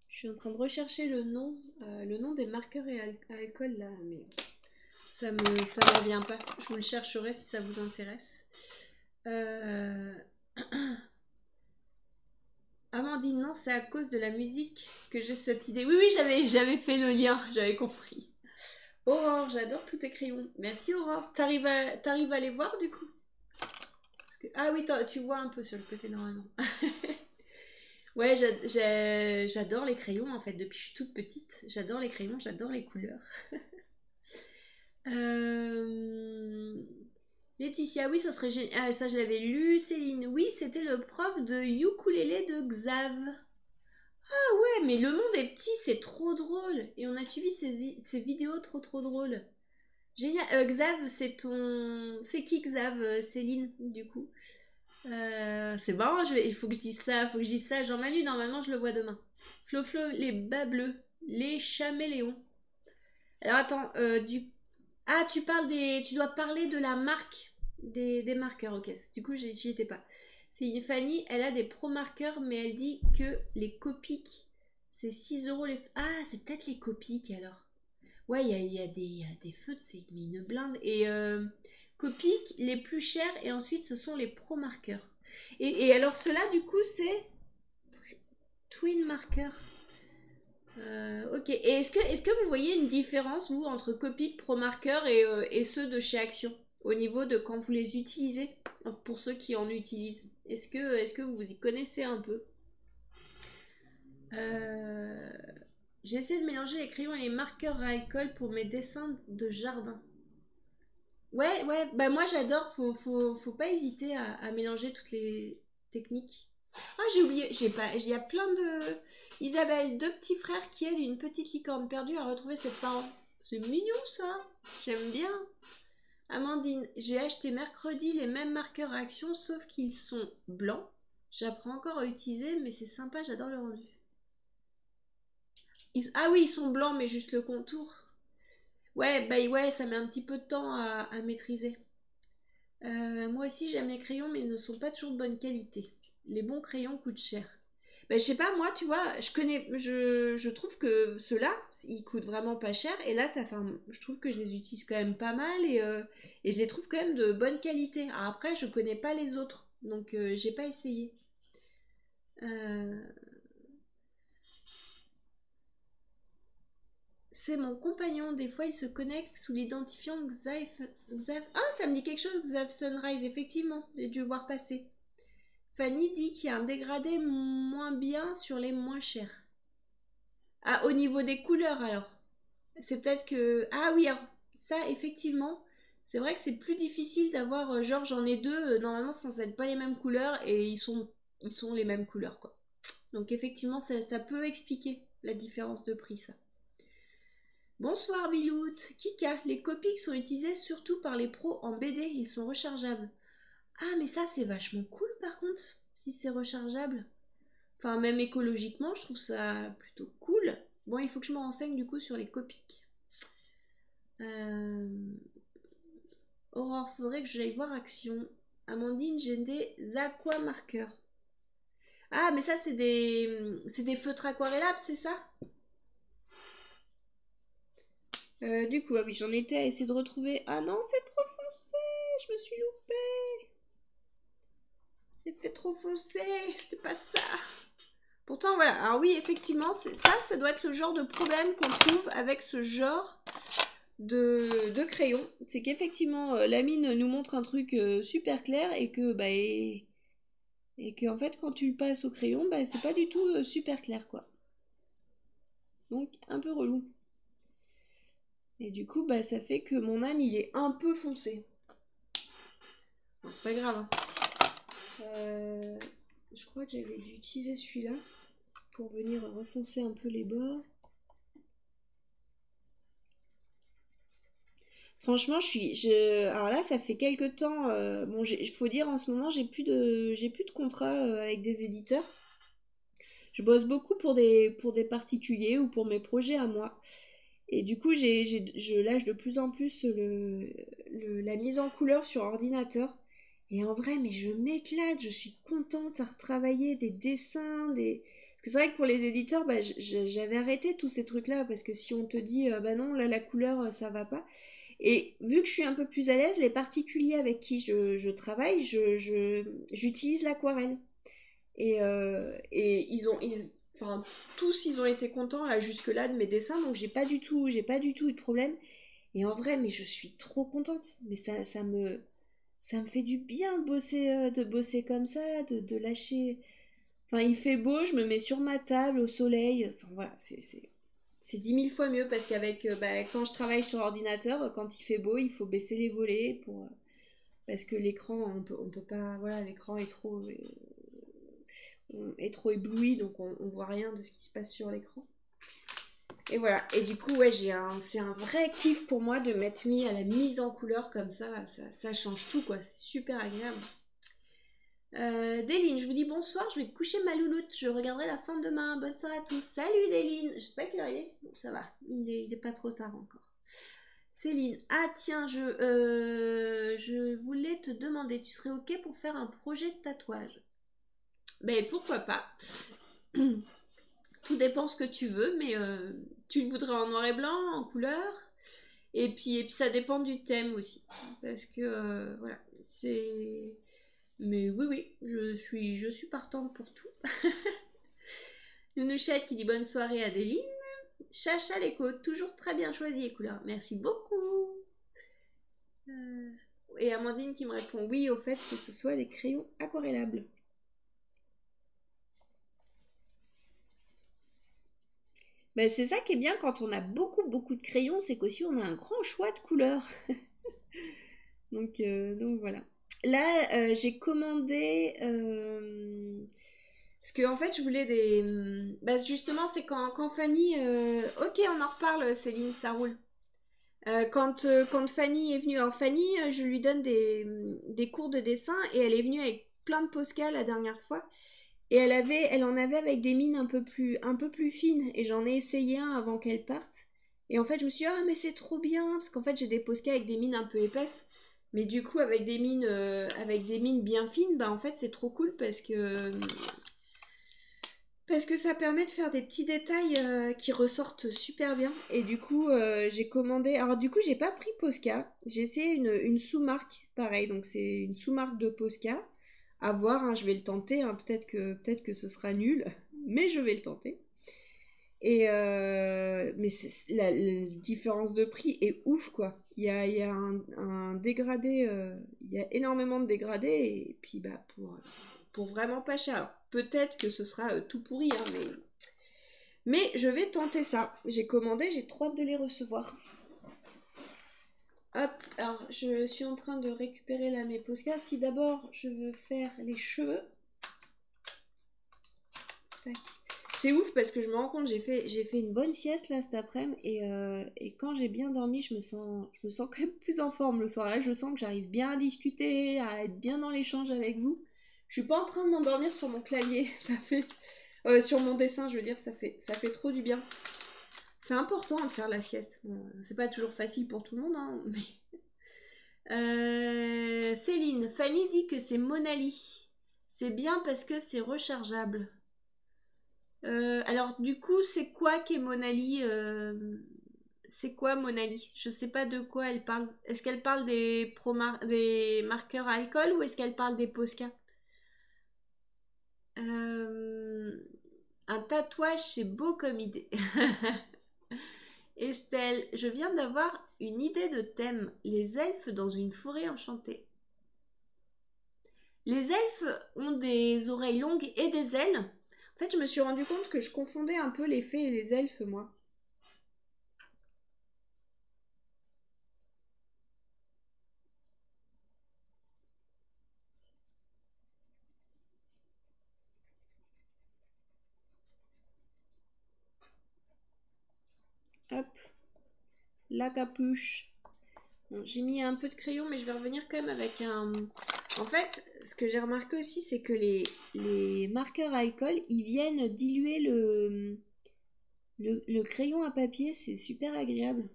Je suis en train de rechercher le nom des marqueurs à alcool là, mais ça me revient pas. Je vous le chercherai si ça vous intéresse. Amandine, non, c'est à cause de la musique que j'ai cette idée. Oui, j'avais fait le lien, j'avais compris. Aurore, j'adore tous tes crayons. Merci Aurore. T'arrives à les voir du coup? Ah oui, tu vois un peu sur le côté normalement. Ouais, j'adore les crayons en fait. Depuis que je suis toute petite, j'adore les crayons, j'adore les couleurs. Laetitia, oui, ça serait génial. Ah, ça, je l'avais lu. Céline, oui, c'était le prof de ukulélé de Xav. Ah ouais, mais le monde est petit, c'est trop drôle. Et on a suivi ces vidéos trop drôles. Génial. Xav, c'est ton... C'est qui Xav, Céline, du coup? C'est marrant, il faut que je dise ça à Jean-Manu, normalement je le vois demain. Flo, les bas bleus, les chaméléons. Alors attends, Ah, tu dois parler de la marque des marqueurs, ok. Du coup, j'y étais pas. C'est une Fanny, elle a des pro marqueurs, mais elle dit que les Copic, c'est 6 euros les... Ah, c'est peut-être les Copic alors. Ouais, il y a des feutres, c'est une blinde. Et Copic, les plus chers, et ensuite ce sont les pro marqueurs. Et alors ceux-là, du coup, c'est Twin Marker. Ok. Et est-ce que vous voyez une différence, vous, entre Copic, Pro Marker et ceux de chez Action, au niveau de quand vous les utilisez, pour ceux qui en utilisent? Est-ce que vous y connaissez un peu? J'essaie de mélanger les crayons et les marqueurs à alcool pour mes dessins de jardin. Ouais, bah moi j'adore, faut pas hésiter à mélanger toutes les techniques. Ah, j'ai oublié, il y a plein de... Isabelle, 2 petits frères qui aident une petite licorne perdue à retrouver ses parents. C'est mignon ça, j'aime bien. Amandine, j'ai acheté mercredi les mêmes marqueurs à Action, sauf qu'ils sont blancs. J'apprends encore à utiliser, mais c'est sympa, j'adore le rendu. Ah oui, ils sont blancs, mais juste le contour. Ouais, bah ouais, ça met un petit peu de temps à maîtriser. Moi aussi j'aime les crayons, mais ils ne sont pas toujours de bonne qualité. Les bons crayons coûtent cher. Ben, je sais pas, moi, tu vois, je trouve que ceux-là, ils coûtent vraiment pas cher. Et là, je trouve que je les utilise quand même pas mal et je les trouve quand même de bonne qualité. Alors après, je connais pas les autres, donc j'ai pas essayé. Euh, c'est mon compagnon. Des fois, il se connecte sous l'identifiant Ah, ça me dit quelque chose, Xav Sunrise. Effectivement, j'ai dû le voir passer. Fanny dit qu'il y a un dégradé moins bien sur les moins chers. Ah, au niveau des couleurs, alors. C'est peut-être que... Ah oui, alors, ça, effectivement, c'est vrai que c'est plus difficile d'avoir... genre, j'en ai deux, normalement, c'est censé être pas les mêmes couleurs, et ils sont les mêmes couleurs, quoi. Donc, effectivement, ça peut expliquer la différence de prix, ça. Bonsoir Bilout. Kika, les copies sont utilisées surtout par les pros en BD, ils sont rechargeables. Ah mais ça c'est vachement cool par contre, si c'est rechargeable. Enfin même écologiquement je trouve ça plutôt cool. Bon il faut que je me renseigne du coup sur les copies. Aurore, faudrait que j'aille voir Action. Amandine, j'ai des aquamarqueurs. Ah mais ça c'est des feutres aquarellables c'est ça? Du coup, ah oui, j'en étais à essayer de retrouver... Ah non, c'est trop foncé. Je me suis loupée. J'ai fait trop foncé. C'était pas ça. Pourtant, voilà. Alors oui, effectivement, ça doit être le genre de problème qu'on trouve avec ce genre de crayon. C'est qu'effectivement, la mine nous montre un truc super clair et que, bah, et que en fait, quand tu le passes au crayon, bah, c'est pas du tout super clair, quoi. Donc, un peu relou. Et du coup, bah, ça fait que mon âne, il est un peu foncé. Bon, c'est pas grave. Je crois que j'avais dû utiliser celui-là pour venir refoncer un peu les bords. Franchement, alors là, ça fait quelques temps. Bon, il faut dire en ce moment, j'ai plus de contrat avec des éditeurs. Je bosse beaucoup pour des particuliers ou pour mes projets à moi. Et du coup, je lâche de plus en plus la mise en couleur sur ordinateur. Et en vrai, mais je m'éclate, je suis contente à retravailler des dessins, Parce que c'est vrai que pour les éditeurs, bah, j'avais arrêté tous ces trucs-là, parce que si on te dit, bah non, là, la couleur, ça va pas. Et vu que je suis un peu plus à l'aise, les particuliers avec qui je travaille, j'utilise l'aquarelle. Et enfin, tous, ils ont été contents là, jusque-là de mes dessins, donc j'ai pas du tout eu de problème. Et en vrai, mais je suis trop contente. Mais ça me fait du bien de bosser comme ça, de lâcher. Enfin, il fait beau, je me mets sur ma table au soleil. Enfin voilà, c'est 10 000 fois mieux parce qu'avec bah, quand je travaille sur ordinateur, quand il fait beau, il faut baisser les volets parce que l'écran, on peut pas. Voilà, l'écran est trop ébloui, donc on voit rien de ce qui se passe sur l'écran. Et voilà, et du coup, ouais, c'est un vrai kiff pour moi de m'être mis à la mise en couleur comme ça change tout, quoi, c'est super agréable. Déline, je vous dis bonsoir, je vais te coucher ma louloute, je regarderai la fin demain, bonne soirée à tous. Salut Déline, je sais pas quelle heure il est, bon, ça va, il est pas trop tard encore. Céline, ah tiens, je voulais te demander, tu serais ok pour faire un projet de tatouage? Ben pourquoi pas. Tout dépend ce que tu veux, mais tu le voudrais en noir et blanc, en couleur, et puis ça dépend du thème aussi, parce que voilà, c'est. Mais oui, je suis partante pour tout. Nounouchette qui dit bonne soirée Adéline. Chacha l'écho, toujours très bien choisi les couleurs. Merci beaucoup. Et Amandine qui me répond oui au fait que ce soit des crayons aquarellables. Ben, c'est ça qui est bien quand on a beaucoup de crayons, c'est qu'aussi on a un grand choix de couleurs. donc voilà. Là, j'ai commandé... parce que en fait, je voulais des... Bah, justement, c'est quand Fanny... Ok, on en reparle, Céline, ça roule. Quand Fanny est venue... Alors Fanny, je lui donne des cours de dessin et elle est venue avec plein de Posca la dernière fois. Et elle en avait avec des mines un peu plus fines. Et j'en ai essayé un avant qu'elle parte. Et en fait, je me suis dit, ah, mais c'est trop bien. Parce qu'en fait, j'ai des Posca avec des mines un peu épaisses. Mais du coup, avec des mines bien fines, bah en fait, c'est trop cool parce que ça permet de faire des petits détails qui ressortent super bien. Et du coup, j'ai commandé... Alors du coup, j'ai pas pris Posca. J'ai essayé une sous-marque, pareil. Donc c'est une sous-marque de Posca. À voir, hein, je vais le tenter. Hein. Peut-être que ce sera nul, mais je vais le tenter. Et mais la différence de prix est ouf, quoi. Il y a un dégradé, il y a énormément de dégradés, et puis bah, pour vraiment pas cher. Alors, peut-être que ce sera tout pourri, hein, mais je vais tenter ça. J'ai commandé, j'ai trop hâte de les recevoir. Hop, alors je suis en train de récupérer là mes Posca. Si d'abord je veux faire les cheveux. Tac. C'est ouf parce que je me rends compte, j'ai fait une bonne sieste là cet après-midi et quand j'ai bien dormi, je me sens quand même plus en forme le soir. Là, je sens que j'arrive bien à discuter, à être bien dans l'échange avec vous. Je suis pas en train de m'endormir sur mon clavier, ça fait sur mon dessin, je veux dire, ça fait trop du bien. C'est important de faire la sieste. Bon, c'est pas toujours facile pour tout le monde, hein, mais... Céline, Fanny dit que c'est Monali. C'est bien parce que c'est rechargeable. Alors, du coup, c'est quoi qu'est Monali C'est quoi Monali? Je sais pas de quoi elle parle. Est-ce qu'elle parle des marqueurs à alcool ou est-ce qu'elle parle des Posca? Un tatouage, c'est beau comme idée. Estelle, je viens d'avoir une idée de thème. Les elfes dans une forêt enchantée. Les elfes ont des oreilles longues et des ailes. En fait, je me suis rendu compte que je confondais un peu les fées et les elfes, moi. Hop, la capuche. Bon, j'ai mis un peu de crayon, mais je vais revenir quand même avec un... En fait, ce que j'ai remarqué aussi, c'est que les marqueurs à alcool, ils viennent diluer le crayon à papier. C'est super agréable.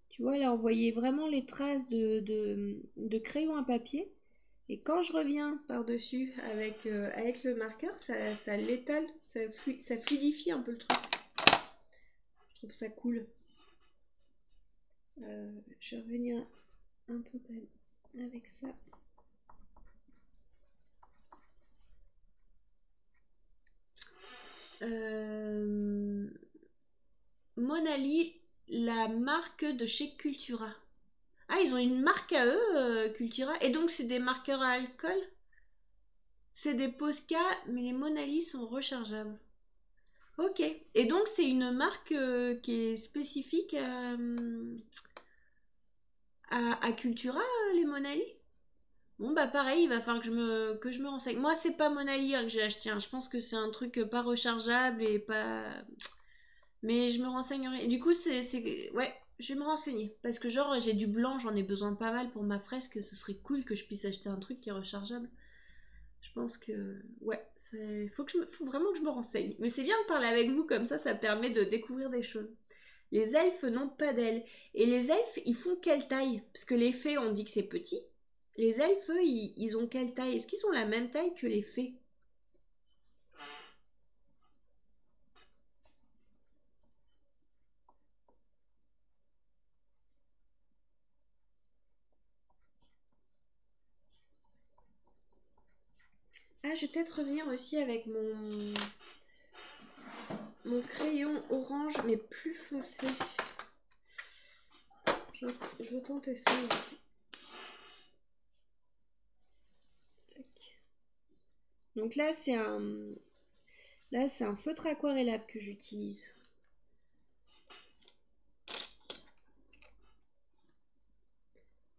Tu vois, là, on voyait vraiment les traces de crayon à papier. Et quand je reviens par-dessus avec le marqueur, ça l'étale, ça fluidifie un peu le truc. Je trouve ça cool. Je vais revenir un peu quand même avec ça. Monali, la marque de chez Cultura. Ah, ils ont une marque à eux, Cultura. Et donc, c'est des marqueurs à alcool? C'est des Posca, mais les Monali sont rechargeables. Ok. Et donc, c'est une marque qui est spécifique à Cultura, les Monali? Bon, bah pareil, il va falloir que je me renseigne. Moi, c'est pas Monali que j'ai acheté. Hein. Je pense que c'est un truc pas rechargeable et pas... Mais je me renseignerai. Du coup, ouais, je vais me renseigner. Parce que genre, j'ai du blanc, j'en ai besoin pas mal pour ma fresque. Ce serait cool que je puisse acheter un truc qui est rechargeable. Je pense que... Ouais, faut vraiment que je me renseigne. Mais c'est bien de parler avec vous comme ça permet de découvrir des choses. Les elfes n'ont pas d'ailes. Et les elfes, ils font quelle taille? Parce que les fées, on dit que c'est petit. Les elfes, eux, ils ont quelle taille? Est-ce qu'ils ont la même taille que les fées? Ah, je vais peut-être revenir aussi avec mon crayon orange, mais plus foncé. Je veux tenter ça aussi. Tac. Donc là, c'est un feutre aquarellable que j'utilise.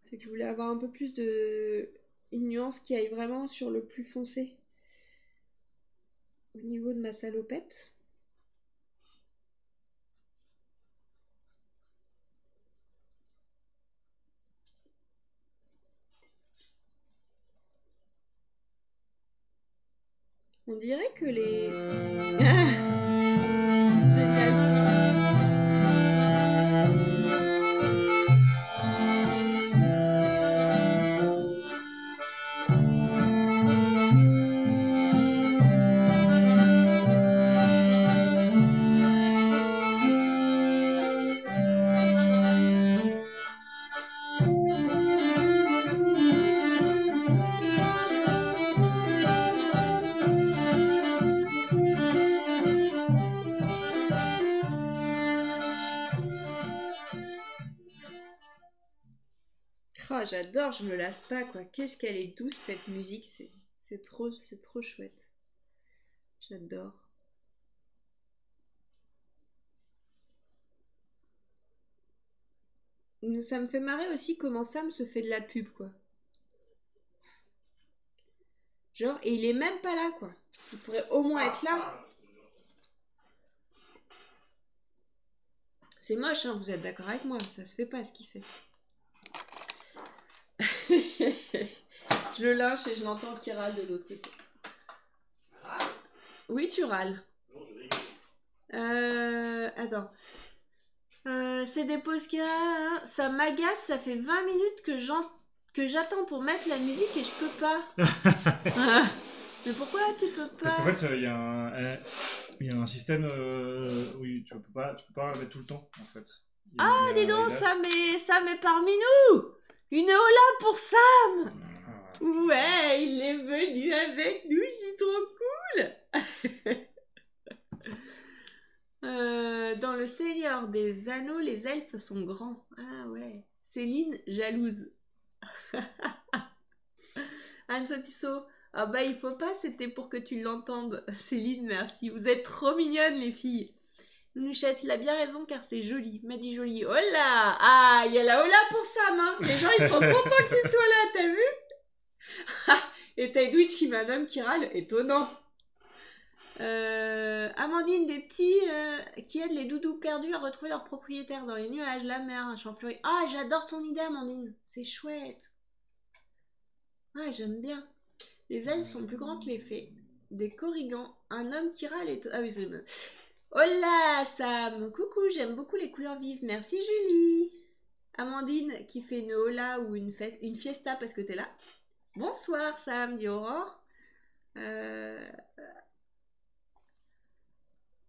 C'est que je voulais avoir un peu plus une nuance qui aille vraiment sur le plus foncé au niveau de ma salopette. On dirait que les... Génial. Oh, j'adore, je me lasse pas quoi. Qu'est-ce qu'elle est douce cette musique, c'est trop chouette. J'adore. Ça me fait marrer aussi comment Sam se fait de la pub quoi. Genre, et il est même pas là quoi. Il pourrait au moins être là. C'est moche, hein, vous êtes d'accord avec moi, ça se fait pas ce qu'il fait. Je le lynche et je l'entends qui râle de l'autre côté. Oui, tu râles. Attends. C'est des podcasts, hein. Ça m'agace, ça fait 20 minutes que j'attends pour mettre la musique et je peux pas. Mais pourquoi tu peux pas? Parce qu'en fait, il y a un système où tu peux pas la mettre tout le temps, en fait. Ah, dis donc, Sam est parmi nous. Une hola pour Sam. Ouais, il est venu avec nous, c'est trop cool. Dans le Seigneur des Anneaux, les elfes sont grands. Ah ouais. Céline, jalouse. Anne Sotisso. Ah bah il faut pas, c'était pour que tu l'entendes. Céline, merci. Vous êtes trop mignonnes les filles. Nouchette, il a bien raison car c'est joli. M'a dit joli. Oh là. Ah, il y a la hola pour Sam. Hein. Les gens ils sont contents que tu sois là, t'as vu? Et t'as Edwidge qui met un homme qui râle. Étonnant. Amandine, des petits qui aident les doudous perdus à retrouver leur propriétaire dans les nuages, la mer, un champ fleuri. Ah, j'adore ton idée, Amandine. C'est chouette. Ouais, j'aime bien. Les elfes sont plus grands que les fées. Des corrigans. Un homme qui râle et... Ah oui, c'est bon. Hola, Sam. Coucou, j'aime beaucoup les couleurs vives. Merci, Julie. Amandine qui fait une hola ou une fiesta parce que t'es là. Bonsoir, Sam, dit Aurore.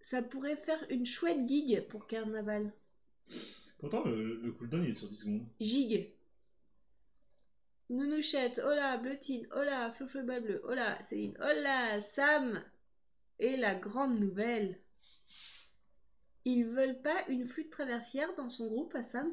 Ça pourrait faire une chouette gig pour carnaval. Pourtant, le cooldown il est sur 10 secondes. Gig. Nounouchette, hola, Bleutine, hola, Flouflebal bleu, hola, Céline, hola, Sam. Et la grande nouvelle. Ils veulent pas une flûte traversière dans son groupe à Sam.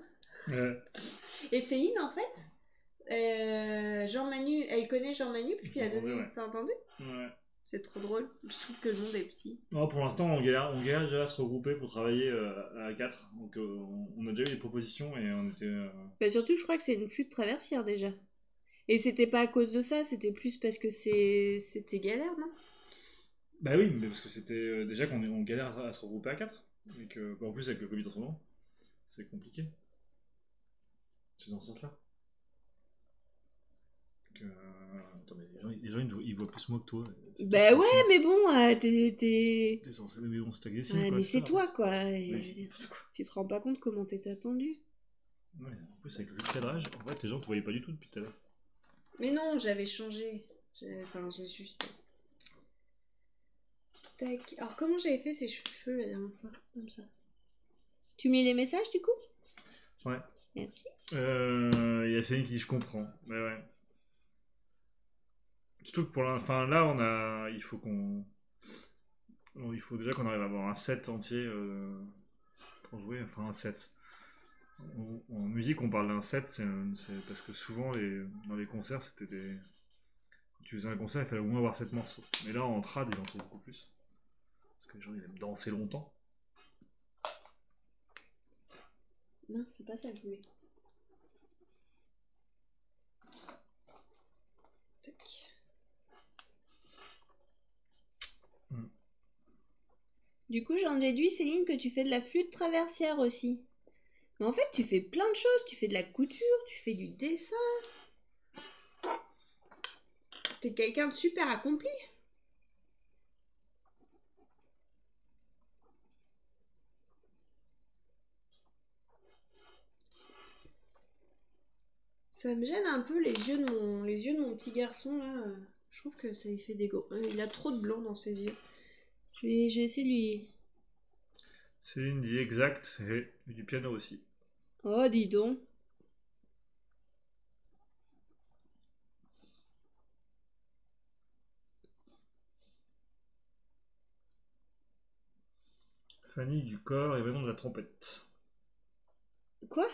Et Céline, en fait, Jean-Manu, elle connaît Jean-Manu parce qu'il a donné... Ouais. T'as entendu? Ouais. C'est trop drôle. Je trouve que le monde est petit. Non, pour l'instant, on galère déjà à se regrouper pour travailler à 4. Donc, on a déjà eu des propositions et on était... Bah, surtout, je crois que c'est une flûte traversière déjà. Et c'était pas à cause de ça, c'était plus parce que c'était galère, non? Bah oui, mais parce que c'était déjà qu'on galère à se regrouper à 4. Et que, en plus, avec le Covid en ce moment, c'est compliqué. C'est dans ce sens-là. Attends, mais les gens ils voient plus moi que toi. Bah ouais, mais bon, t'es censé... Mais bon, c'est agressif. Ouais, quoi, mais c'est toi, quoi. Oui. Tu te rends pas compte comment t'es attendu. Ouais, en plus, avec le cadrage, en fait, les gens te voyaient pas du tout depuis tout à l'heure. Mais non, j'avais changé. Enfin, j'ai juste... Tac. Alors, comment j'avais fait ces cheveux la dernière fois? Comme ça. Tu mets les messages, du coup? Ouais. Merci. Il y a Céline qui dit je comprends. Mais ouais. Surtout que pour l'instant, là, il faut déjà qu'on arrive à avoir un set entier pour jouer, enfin un set. En musique, on parle d'un set, c'est parce que souvent, dans les concerts, c'était des... Quand tu faisais un concert, il fallait au moins avoir 7 morceaux. Mais là, en trad, il en faut beaucoup plus. Parce que les gens, ils aiment danser longtemps. Non, c'est pas ça que je voulais. Tac. Du coup, j'en déduis, Céline, que tu fais de la flûte traversière aussi. Mais en fait, tu fais plein de choses. Tu fais de la couture, tu fais du dessin. T'es quelqu'un de super accompli. Ça me gêne un peu les yeux de mon petit garçon là. Je trouve que ça lui fait des gros... il a trop de blanc dans ses yeux. Je vais essayer de lui... Céline dit exact, et du piano aussi. Oh, dis donc. Fanny du corps et Manon de la trompette. Quoi?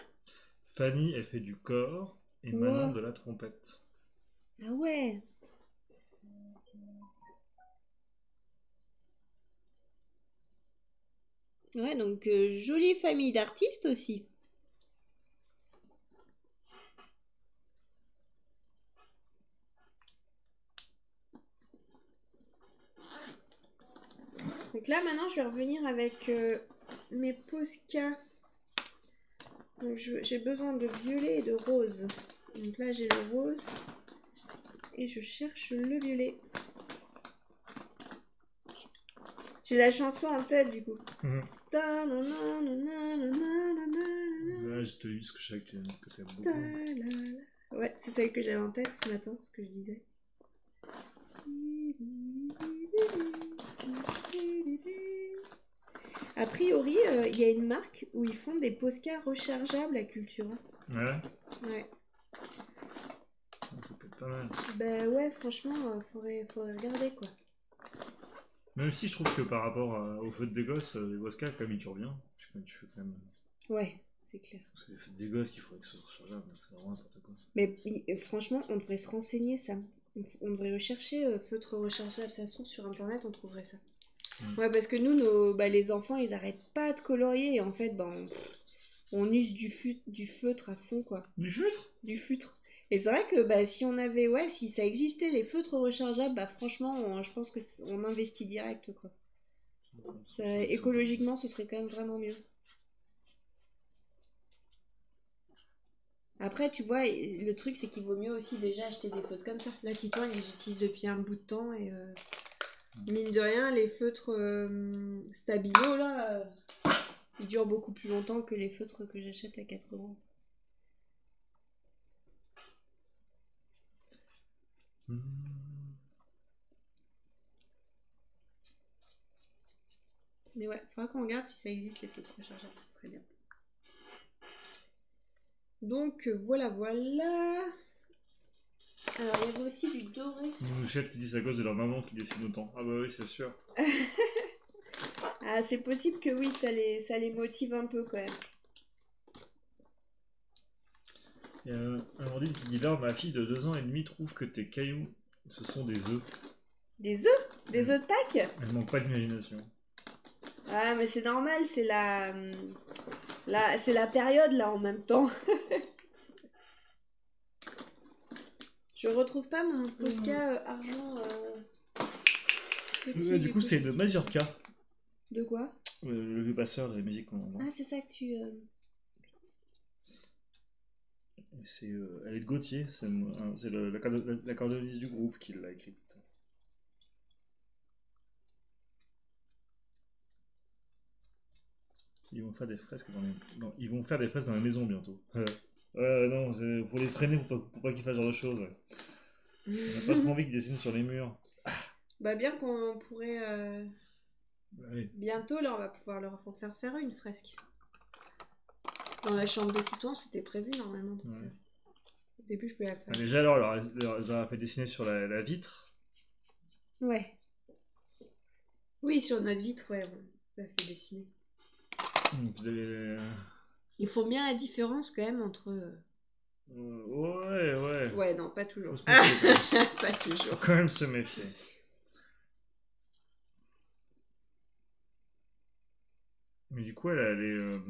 Fanny, elle fait du corps émanant Wow. de la trompette. Ah ouais. Ouais, donc jolie famille d'artistes aussi. Donc là, maintenant, je vais revenir avec mes Posca. Donc j'ai besoin de violet et de rose. Donc là, j'ai le rose. Et je cherche le violet. J'ai la chanson en tête, du coup. Mhm. Ta-na-na-na-na-na-na-na-na. Là, je te lis ce que je sais que tu aimes beaucoup. Ta-la-la. Ouais, c'est celle que j'avais en tête ce matin, ce que je disais. A priori, il y a une marque où ils font des Posca rechargeables à Cultura. Ouais, Ouais. ça peut être pas mal. Bah ouais, franchement, faudrait regarder quoi. Même si je trouve que par rapport au feu des gosses, les Posca, quand même, ils durent bien. Tu fais quand même. Ouais, c'est clair. C'est les feux des gosses qu'il faudrait que ce soit rechargeable, c'est vraiment n'importe quoi. Mais franchement, on devrait se renseigner ça. On devrait rechercher feutre rechargeable. Ça se trouve sur internet, on trouverait ça. Ouais, parce que nous, les enfants, ils arrêtent pas de colorier et en fait, on use du feutre à fond quoi. Du feutre? Du feutre. Et c'est vrai que si on avait, ouais, si ça existait les feutres rechargeables, franchement, je pense qu'on investit direct quoi. Écologiquement, ce serait quand même vraiment mieux. Après, tu vois, le truc, c'est qu'il vaut mieux aussi déjà acheter des feutres comme ça. Là, Titouan, ils les utilisent depuis un bout de temps et mine de rien, les feutres Stabilo, là, ils durent beaucoup plus longtemps que les feutres que j'achète à 4 €. Mais ouais, faudra qu'on regarde si ça existe les feutres rechargeables, ce serait bien. Donc voilà. Alors il y avait aussi du doré. Mouchette qui dit c'est à cause de leur maman qui dessine autant. Ah bah oui, c'est sûr. Ah, c'est possible que oui, ça les motive un peu quand même. Il y a un Amandine qui dit là, ma fille de 2 ans et demi trouve que tes cailloux, ce sont des œufs. Des œufs? Des œufs de Pâques? Elle manque pas d'imagination. Ah, mais c'est normal, c'est c'est la période là en même temps. Je retrouve pas mon Posca argent petit. Du coup, c'est de Mazurka. De quoi? Le vieux passeur de la musique qu'on entend. Ah, c'est ça que tu. Elle est de Gauthier, c'est l'accordéoniste du groupe qui l'a écrite. Ils vont faire des fresques ils vont faire des fresques dans la maison bientôt. Non, faut les freiner pour pas qu'ils fassent ce genre de choses. Ouais. On n'a pas trop envie qu'ils dessinent sur les murs. Bah bien qu'on pourrait Oui. bientôt là, on va pouvoir leur faire une fresque. Dans la chambre de Titouan, c'était prévu normalement. Donc, Ouais. au début, je pouvais la faire. Déjà, alors, leur a fait dessiner sur la vitre. Ouais. Oui, sur notre vitre, ouais, on l'a fait dessiner. Ils font bien la différence quand même entre. Ouais. Ouais, non, pas toujours. Faut se méfier, quand même. Pas toujours. Faut quand même se méfier. Mais du coup, elle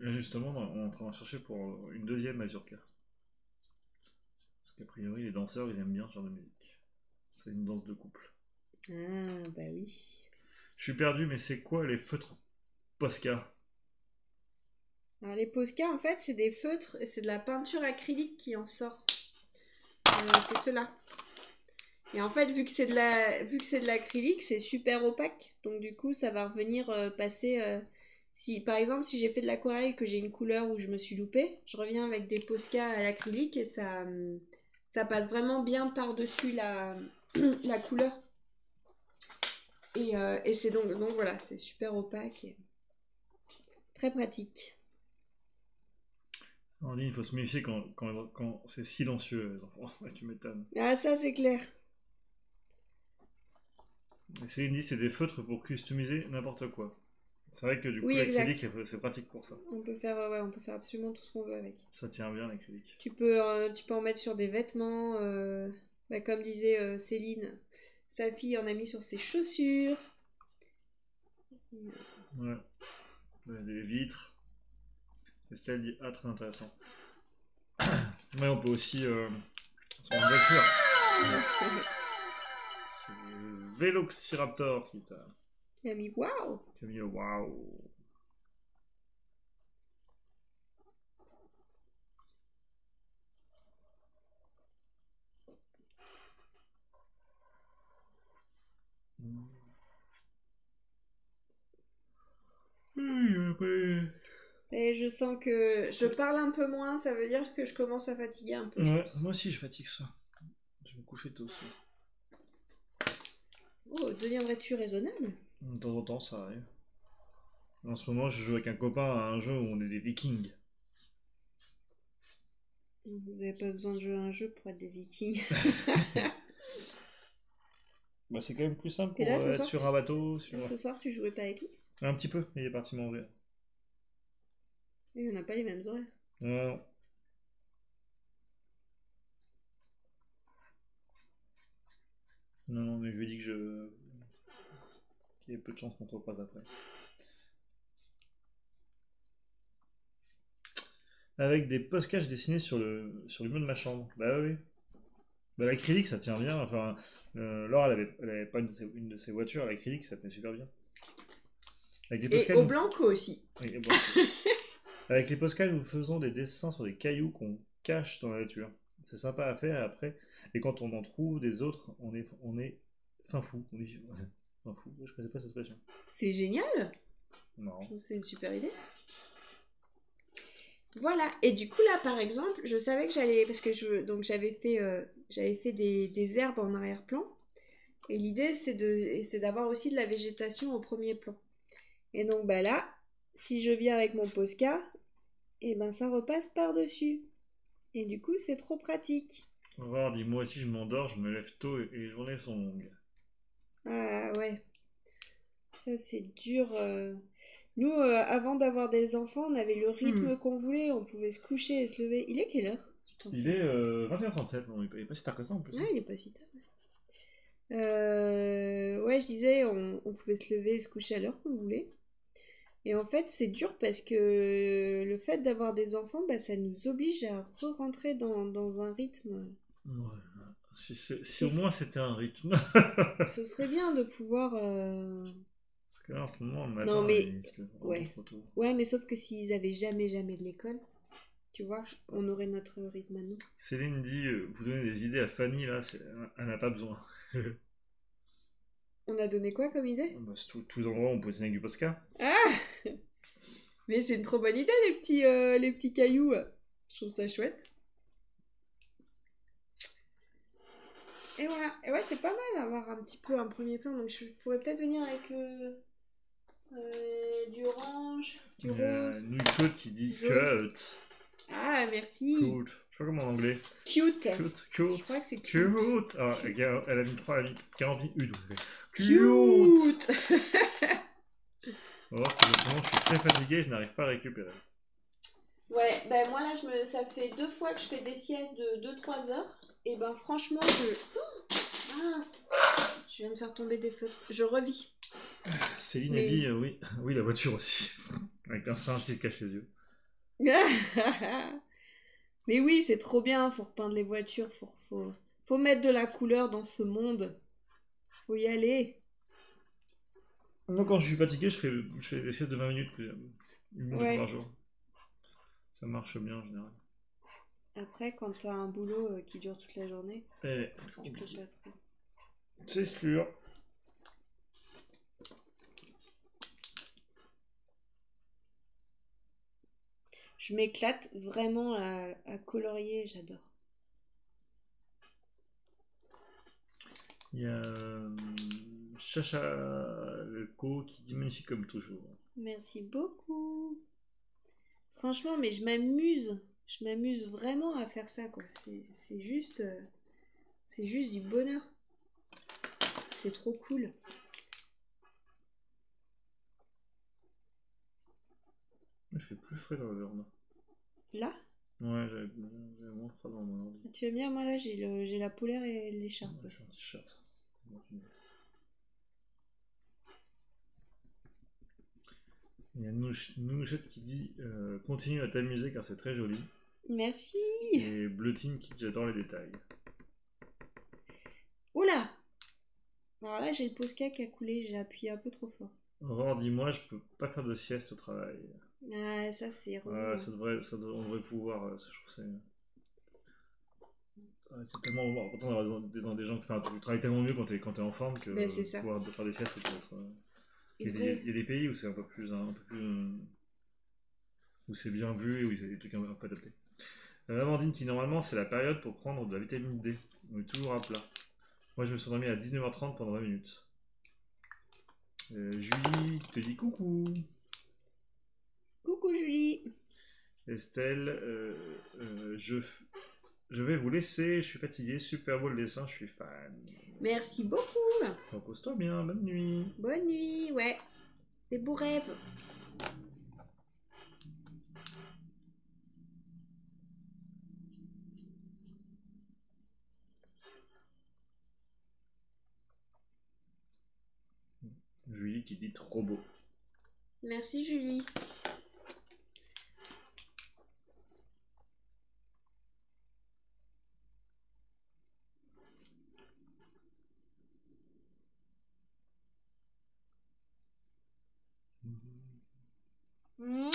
est justement en train de chercher pour une deuxième mazurka. Parce qu'a priori, les danseurs, ils aiment bien ce genre de musique. C'est une danse de couple. Ah, bah oui. Je suis perdu, mais c'est quoi les feutres Posca? Alors, les Posca, en fait, c'est des feutres, c'est de la peinture acrylique qui en sort. C'est cela. Et en fait, vu que c'est de l'acrylique, c'est super opaque. Donc du coup, ça va revenir passer. Si par exemple, si j'ai fait de l'aquarelle, que j'ai une couleur où je me suis loupée, je reviens avec des Posca à l'acrylique et ça passe vraiment bien par-dessus la couleur. Et c'est donc voilà, c'est super opaque et très pratique. On dit il faut se méfier quand c'est silencieux, les enfants. Ouais, tu m'étonnes. Ah, ça c'est clair. Et Céline dit c'est des feutres pour customiser n'importe quoi. C'est vrai que du coup, Oui, l'acrylique, exact. c'est pratique pour ça. On peut faire, ouais, on peut faire absolument tout ce qu'on veut avec. Ça tient bien l'acrylique. Tu peux en mettre sur des vêtements, bah, comme disait Céline, sa fille en a mis sur ses chaussures. Ouais. Des vitres. Estelle dit ah très intéressant. Mais on peut aussi sur une voiture. C'est Veloxiraptor Il a mis waouh! qui a mis le waouh. Et je sens que je parle un peu moins, ça veut dire que je commence à fatiguer un peu. Ouais, moi aussi je fatigue ça. Je vais me coucher tôt aussi. Oh, deviendrais-tu raisonnable? De temps en temps ça arrive. En ce moment je joue avec un copain à un jeu où on est des vikings. Vous n'avez pas besoin de jouer à un jeu pour être des vikings. Bah c'est quand même plus simple Et pour là, ce être soir, sur un bateau. Sur... ce soir, tu jouais pas avec lui? Un petit peu, il est parti manger. Et on n'a pas les mêmes horaires. Non. Non, mais je lui ai dit qu'il y ait peu de chances qu'on se recroise après. Avec des postcaches dessinés sur le mur de ma chambre. Bah oui. Bah l'acrylique ça tient bien. Enfin, Laure elle avait pas une de ses voitures, l'acrylique ça tenait super bien. Avec des Et postcaches, au blanco aussi. avec les postcaches, nous faisons des dessins sur des cailloux qu'on cache dans la nature. C'est sympa à faire après. Et quand on en trouve des autres, on est fin fou. On est fin fou. Je connais pas cette expression. C'est génial. Non. Je trouve que c'est une super idée. Voilà. Et du coup là, par exemple, je savais que j'allais parce que j'avais fait des herbes en arrière-plan. Et l'idée c'est d'avoir aussi de la végétation au premier plan. Et donc bah là, si je viens avec mon Posca, et ben ça repasse par-dessus. Et du coup, c'est trop pratique. Regarde, dis-moi aussi, je m'endors, je me lève tôt et les journées sont longues. Ah ouais, ça c'est dur. Nous, avant d'avoir des enfants, on avait le rythme qu'on voulait, on pouvait se coucher et se lever. Il est quelle heure? Il est 21h37, bon, il est pas si tard que ça en plus. Ouais, il est pas si tard. Ouais, je disais, on pouvait se lever et se coucher à l'heure qu'on voulait. Et en fait, c'est dur parce que le fait d'avoir des enfants, bah, ça nous oblige à re-rentrer dans un rythme. Ouais. Si au moins c'était un rythme. Ce serait bien de pouvoir. Parce que là, en ce moment, le matin, Non, mais. il se lève vraiment Ouais. trop tôt. Ouais, mais sauf que s'ils avaient jamais de l'école, tu vois, on aurait notre rythme à nous. Céline dit vous donnez des idées à Fanny, là, elle n'a pas besoin. On a donné quoi comme idée? Bah, c'est tous les endroits où on peut dessiner avec du Posca. Ah! Mais c'est une trop bonne idée, les petits cailloux. Je trouve ça chouette. Et voilà. Et ouais, c'est pas mal d'avoir un petit peu un premier plan. Donc je pourrais peut-être venir avec du orange, du rose. Nouille Claude qui dit jaune. cut. Ah, merci. Cute. Je sais pas comment en anglais. Cute. Cute. Je crois que c'est cute. Cute. Ah, Cute. elle a mis 3, elle a mis 40 U. Cute. Oh, justement, je suis très fatigué, je n'arrive pas à récupérer. Ouais, ben moi là, ça fait 2 fois que je fais des siestes de 2-3 heures. Et ben franchement, mince, je viens de faire tomber des feutres. Je revis. Céline a dit oui, oui, la voiture aussi. Avec un singe qui se cache les yeux. Mais oui, c'est trop bien, faut repeindre les voitures, faut mettre de la couleur dans ce monde. Faut y aller. Moi, quand je suis fatigué, je fais des siestes de 20 minutes, une minute par jour. Ça marche bien en général. Après, quand t'as un boulot qui dure toute la journée, tu peux pas trop. C'est sûr. Je m'éclate vraiment à colorier, j'adore. Il y a Chacha Co qui dit magnifique comme toujours. Merci beaucoup. Franchement, mais je m'amuse vraiment à faire ça, quoi. C'est juste du bonheur. C'est trop cool. Il fait plus frais dans le verre. Là? Ouais, j'avais moins froid dans mon ordi. Tu aimes bien? Moi là, j'ai la polaire et l'écharpe. Ouais, je suis un t-shirt. Il y a Nouchette qui dit continue à t'amuser car c'est très joli. Merci. Et Bleutine qui dit j'adore les détails. Oula! Alors là, j'ai le Posca qui a coulé, j'ai appuyé un peu trop fort. Aurore, dis-moi, je peux pas faire de sieste au travail. Ah, ça c'est relou. On devrait pouvoir. On devrait pouvoir. C'est tellement important d'avoir des gens qui. Enfin, tu travailles tellement mieux quand t'es en forme que Ben, c'est ça. pouvoir faire des siestes, ça peut être. Et Il y a des pays où c'est un peu plus. Où c'est bien vu et où il y a des trucs un peu adaptés. Amandine qui normalement c'est la période pour prendre de la vitamine D. On est toujours à plat. Moi je me suis endormi à 19h30 pendant 20 minutes. Julie qui te dit coucou. Coucou Julie. Estelle, je vais vous laisser, je suis fatigué, super beau le dessin, je suis fan. Merci beaucoup. Repose-toi bien, bonne nuit. Bonne nuit, ouais. Des beaux rêves. Julie qui dit trop beau. Merci Julie. Mouah.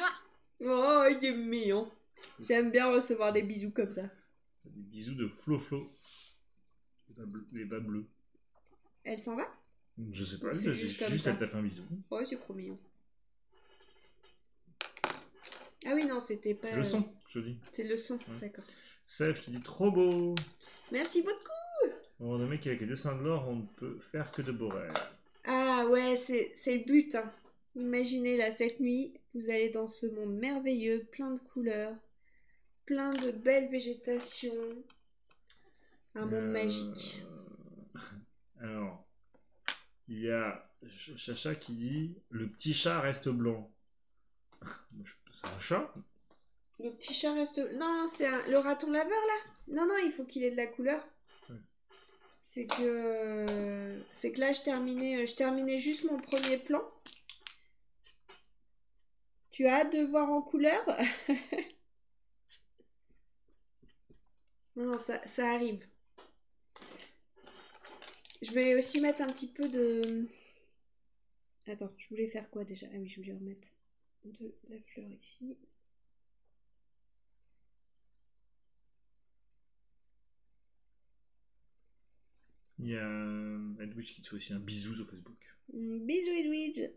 Oh, il est mignon. J'aime bien recevoir des bisous comme ça. Des bisous de Flo. Les bas bleus. Elle s'en va? Je sais pas, C'est j'ai juste comme juste ça. elle t'a fait un bisou. Ouais, c'est trop mignon. Ah oui, non, c'était pas... Le son, je dis. C'est le son, Ouais. d'accord. Sèvres qui dit trop beau. Merci beaucoup. On a mec avec les dessins de l'or, on ne peut faire que de beaux rêves. Ah ouais, c'est le but, hein. Imaginez là, cette nuit, vous allez dans ce monde merveilleux, plein de couleurs, plein de belles végétations. Un monde magique. Alors, il y a Chacha qui dit le petit chat reste blanc. C'est un chat? Le petit chat reste... Non, c'est le raton laveur là. Non, non, il faut qu'il ait de la couleur. Ouais. C'est que là, je terminais juste mon premier plan. Tu as hâte de voir en couleur? Non, non, ça arrive. Je vais aussi mettre un petit peu de... Attends, je voulais faire quoi déjà? Ah oui, je voulais remettre de la fleur ici. Il y a Edwidge qui te fait aussi un bisou sur Facebook. Bisous Edwidge.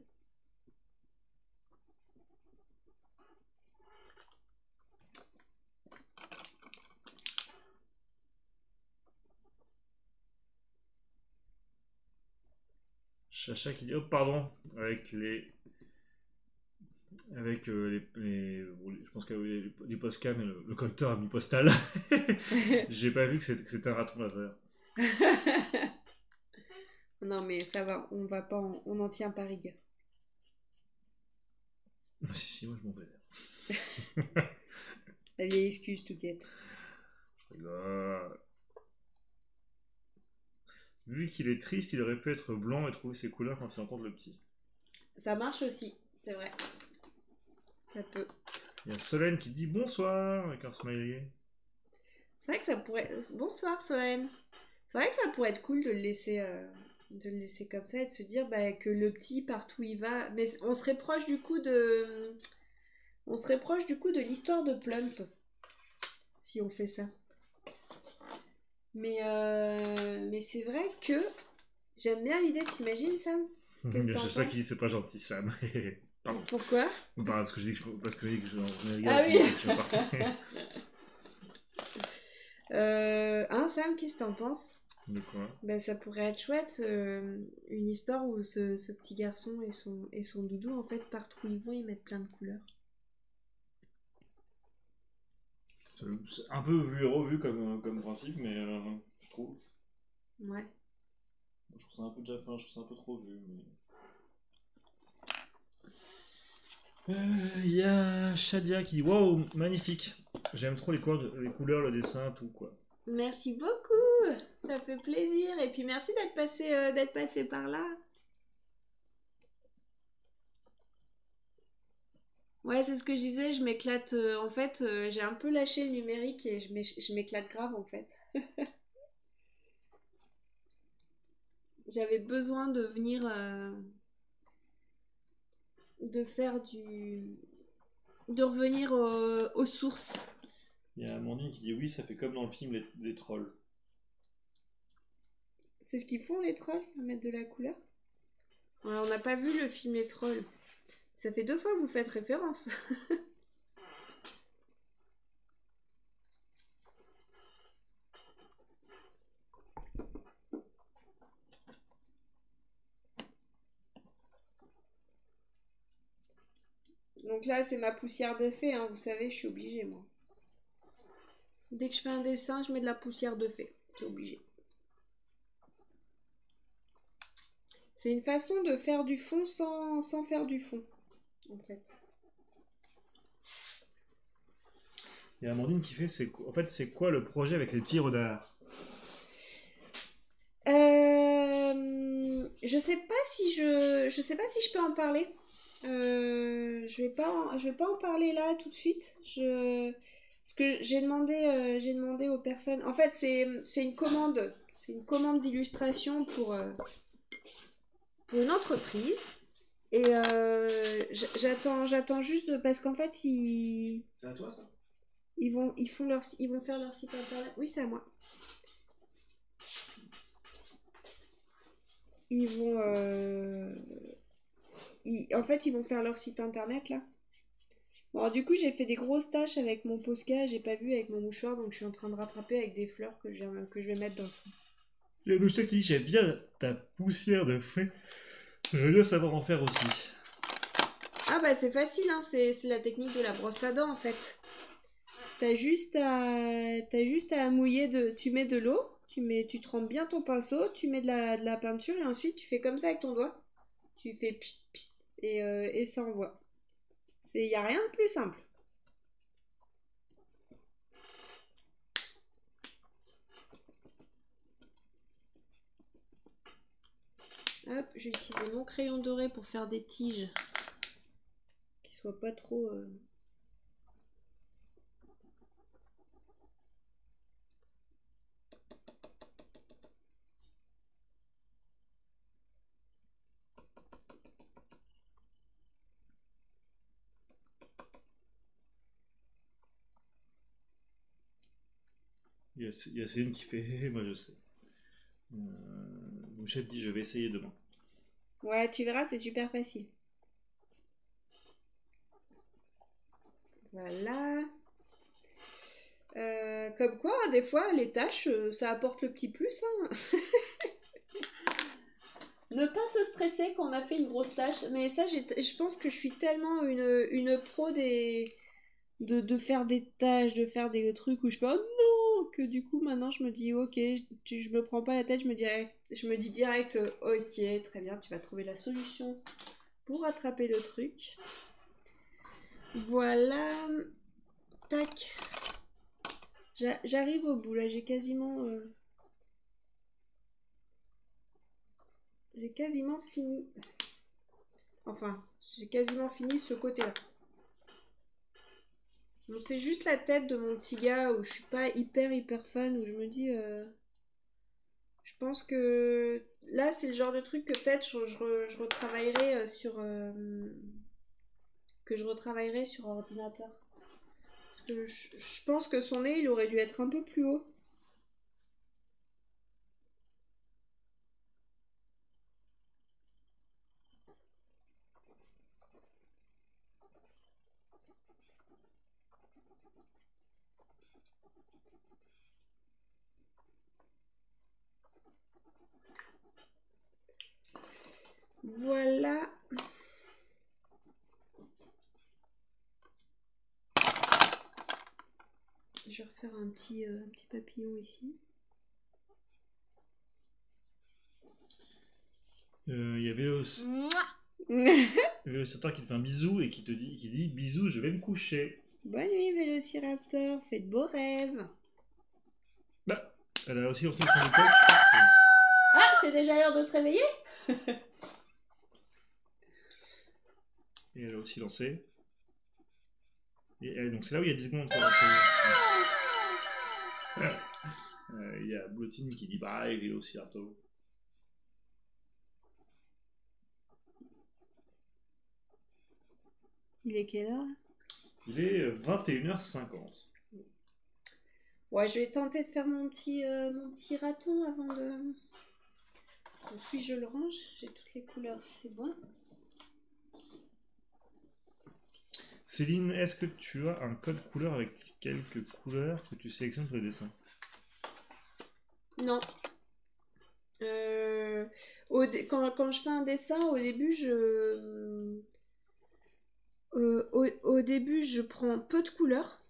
Chacha qui dit oh pardon avec je pense que les postcam et le correcteur a mis postal. J'ai pas vu que c'était un raton laveur. Non mais ça va, on va pas, on en tient pas rigueur. Ah, si, moi je m'en vais. La vieille excuse tout guette. Vu qu'il est triste, il aurait pu être blanc et trouver ses couleurs quand il rencontre le petit. Ça marche aussi, c'est vrai. Ça peut. Il y a Solène qui dit bonsoir avec un smiley. C'est vrai que ça pourrait... Bonsoir Solène. C'est vrai que ça pourrait être cool de le laisser comme ça et de se dire bah, que le petit, partout il va... Mais on serait proche du coup de... On serait proche du coup de l'histoire de Plump. Si on fait ça. Mais c'est vrai que j'aime bien l'idée, t'imagines Sam? Qu'est-ce que t'en C'est ça penses? qui dit c'est pas gentil Sam. Pardon. Pourquoi? Parce que je dis que je Ah oui. je suis parti. Hein Sam, qu'est-ce que t'en penses? De quoi? Ben, ça pourrait être chouette, une histoire où ce petit garçon et son doudou, en fait, partout où ils vont, ils mettent plein de couleurs. C'est un peu vu et revu comme principe, mais je trouve. Ouais. Je trouve ça un peu déjà fin, je trouve ça un peu trop vu. Mais... Il y a Shadia qui dit waouh, magnifique. J'aime trop les couleurs, le dessin, tout quoi. Merci beaucoup, ça fait plaisir. Et puis merci d'être passé par là. Ouais, c'est ce que je disais, je m'éclate. En fait, j'ai un peu lâché le numérique et je m'éclate grave en fait. J'avais besoin de venir, de faire de revenir aux sources. Il y a Amandine qui dit oui, ça fait comme dans le film les trolls. C'est ce qu'ils font les trolls, mettre de la couleur. Ouais, on n'a pas vu le film Les Trolls. Ça fait 2 fois que vous faites référence. Donc là, c'est ma poussière de fée, hein, vous savez, je suis obligée, moi. Dès que je fais un dessin, je mets de la poussière de fée. C'est obligé. C'est une façon de faire du fond sans faire du fond, en fait. Il y a Amandine qui fait en fait, c'est quoi le projet avec les petits renards? Je sais pas si je sais pas si je peux en parler. Je vais pas en parler là tout de suite. Parce que j'ai demandé aux personnes. En fait, c'est une commande. C'est une commande d'illustration pour une entreprise. Et j'attends juste parce qu'en fait, C'est à toi ça? ils vont faire leur site internet. Oui, c'est à moi. Ils vont, en fait, ils vont faire leur site internet là. Bon, alors, du coup, j'ai fait des grosses tâches avec mon Posca, j'ai pas vu avec mon mouchoir, donc je suis en train de rattraper avec des fleurs que je vais mettre dans le fond. Il y a Noucha qui dit j'aime bien ta poussière de fée. J'aimerais bien savoir en faire aussi. Ah bah c'est facile, hein, c'est la technique de la brosse à dents en fait. T'as juste à mouiller tu mets de l'eau, tu trempes bien ton pinceau, tu mets de la peinture et ensuite tu fais comme ça avec ton doigt. Tu fais pchit, pchit, et ça envoie. Y a rien de plus simple. Hop, je vais utiliser mon crayon doré pour faire des tiges qui soient pas trop. Il y a Céline qui fait hé, hé, moi je sais. Mouchette dit je vais essayer demain. Ouais, tu verras, c'est super facile. Voilà. Comme quoi, des fois, les tâches, ça apporte le petit plus. Hein. Ne pas se stresser quand on a fait une grosse tâche. Mais ça, je pense que je suis tellement une pro de faire des tâches, de faire des trucs où je fais oh non, que du coup maintenant je me dis ok, je me prends pas la tête, je me dis direct ok, très bien, tu vas trouver la solution pour rattraper le truc. Voilà, tac. J'arrive au bout là, j'ai quasiment fini. Enfin, j'ai quasiment fini ce côté-là. Bon, c'est juste la tête de mon petit gars où je suis pas hyper fan, où je me dis je pense que là c'est le genre de truc que peut-être je retravaillerai que je retravaillerai sur ordinateur. Parce que je pense que son nez il aurait dû être un peu plus haut. Voilà. Je vais refaire un petit papillon ici. Il y avait aussi. Mouah. Le Vélociraptor qui te fait un bisou et qui dit bisous, je vais me coucher. Bonne nuit, Vélociraptor. Fais de beaux rêves. Bah, elle a aussi lancé le chant du coq. Ah, c'est déjà l'heure de se réveiller? Et elle a aussi lancé. Et donc c'est là où il y a 10 secondes. Il y a Blotine qui dit bye, Vélociraptor. Il est quelle heure? Il est 21h50. Ouais, je vais tenter de faire mon petit raton avant de... Puis je le range, j'ai toutes les couleurs, c'est bon. Céline, est-ce que tu as un code couleur avec quelques couleurs que tu sélectionnes pour les dessins? Non. Quand je fais un dessin, au début, au début, je prends peu de couleurs.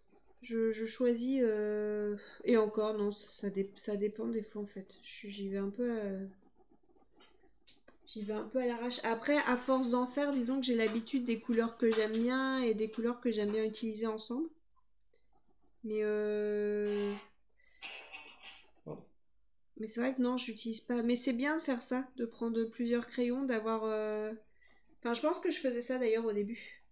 Je choisis... Et encore, non, ça dépend des fois, en fait. J'y vais un peu... J'y vais un peu à l'arrache. Après, à force d'en faire, disons que j'ai l'habitude des couleurs que j'aime bien et des couleurs que j'aime bien utiliser ensemble. Mais mais c'est vrai que non, j'utilise pas. Mais c'est bien de faire ça, de prendre plusieurs crayons, d'avoir... Enfin, je pense que je faisais ça d'ailleurs au début.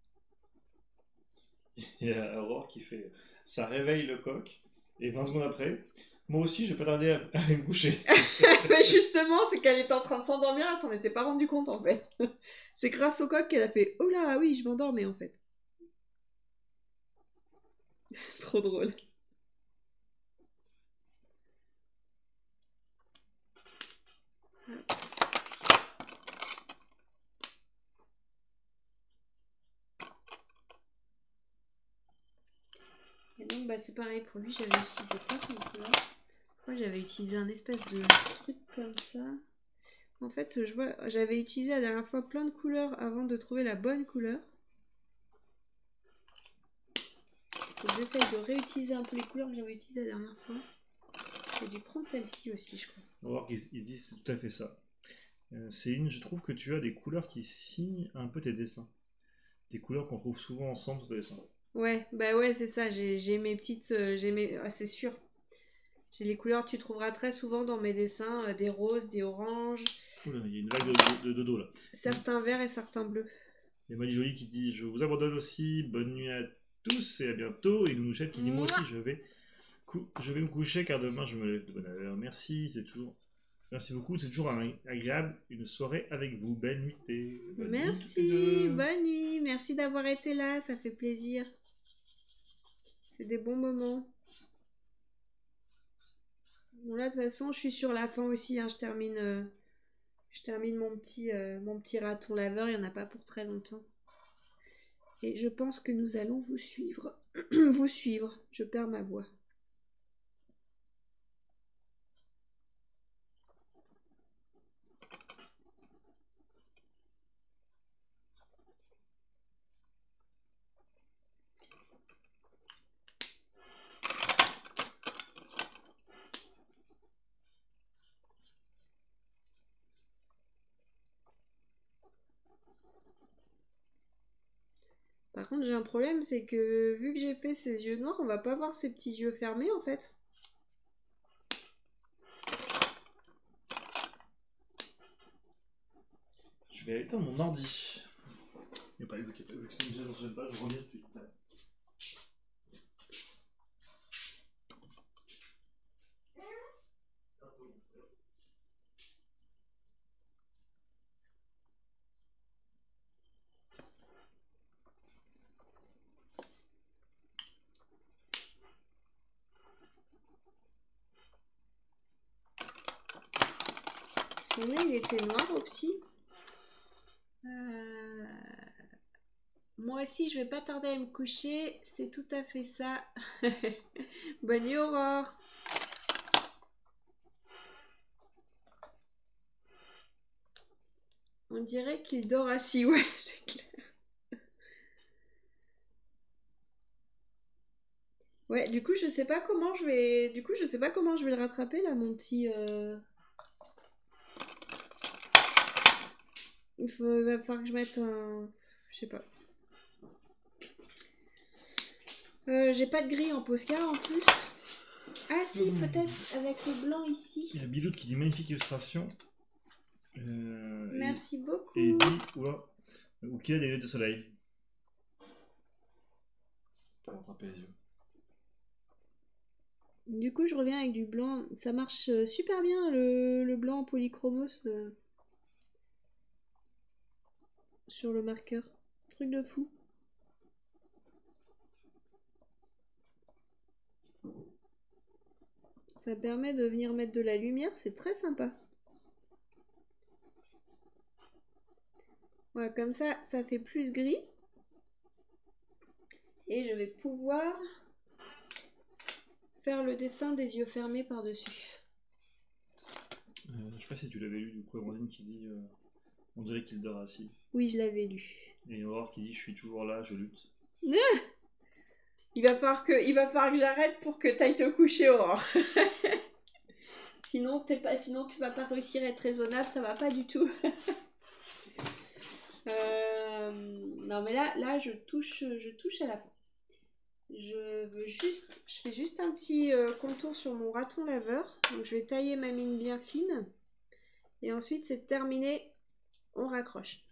Il y a Aurore qui fait ça réveille le coq. Et 20 secondes après, moi aussi, je vais pas tarder à aller me coucher. Mais justement, c'est qu'elle était en train de s'endormir, elle s'en était pas rendue compte en fait. C'est grâce au coq qu'elle a fait oh là, oui, je m'endormais en fait. Trop drôle. Et donc, bah, c'est pareil pour lui, j'avais utilisé pas comme couleur. Moi, j'avais utilisé un espèce de truc comme ça. En fait, je vois, j'avais utilisé la dernière fois plein de couleurs avant de trouver la bonne couleur. Donc, j'essaye de réutiliser un peu les couleurs que j'avais utilisées la dernière fois. J'ai dû prendre celle-ci aussi, je crois. On va voir qu'ils disent tout à fait ça. Céline, je trouve que tu as des couleurs qui signent un peu tes dessins. Des couleurs qu'on trouve souvent ensemble sur tes dessins. Ouais, bah ouais, c'est ça. J'ai mes petites. Ah, c'est sûr. J'ai les couleurs que tu trouveras très souvent dans mes dessins, des roses, des oranges. Oula, il y a une vague de dodo là. Certains verts et certains bleus. Il y a Mali Jolie qui dit je vous abandonne aussi, bonne nuit à tous et à bientôt. Et Nounouchette qui dit moi aussi je vais me coucher car demain je me lève de bonne heure. Merci beaucoup, c'est toujours agréable une soirée avec vous. Belle nuit. Merci, bonne nuit. Merci d'avoir été là, ça fait plaisir. C'est des bons moments. Bon là de toute façon je suis sur la fin aussi, hein. Je termine mon petit raton laveur, il n'y en a pas pour très longtemps. Et je pense que nous allons vous suivre. Vous suivre, je perds ma voix. Par contre, j'ai un problème, c'est que vu que j'ai fait ces yeux noirs, on va pas voir ces petits yeux fermés en fait. Je vais éteindre mon ordi. Il n'y a pas vu que c'est déjà dans une page, je reviens tout de suite. Son nez, il était noir au petit. Moi aussi, je vais pas tarder à me coucher. C'est tout à fait ça. Bonne nuit, Aurore. On dirait qu'il dort assis, ouais, c'est clair. Ouais, du coup, je sais pas comment je vais le rattraper là, mon petit. Il va falloir que je mette un... Je sais pas. J'ai pas de grille en Posca en plus. Ah si, peut-être avec le blanc ici. Il y a Biloute qui dit magnifique illustration. Merci beaucoup. Et il dit ou qui a des lunettes de soleil. Pour attraper les yeux. Du coup, je reviens avec du blanc. Ça marche super bien le blanc en polychromos sur le marqueur. Truc de fou. Ça permet de venir mettre de la lumière, c'est très sympa. Voilà, comme ça fait plus gris. Et je vais pouvoir faire le dessin des yeux fermés par-dessus. Je sais pas si tu l'avais lu, du coup, Amandine qui dit on dirait qu'il dort assis. Oui, je l'avais lu. Et Aurore qui dit je suis toujours là, je lutte. Il va falloir que j'arrête pour que tu ailles te coucher, Aurore. Sinon, tu vas pas réussir à être raisonnable, ça va pas du tout. Non, mais là, je touche à la fin. Je fais juste un petit contour sur mon raton laveur. Donc, je vais tailler ma mine bien fine. Et ensuite, c'est terminé. On raccroche.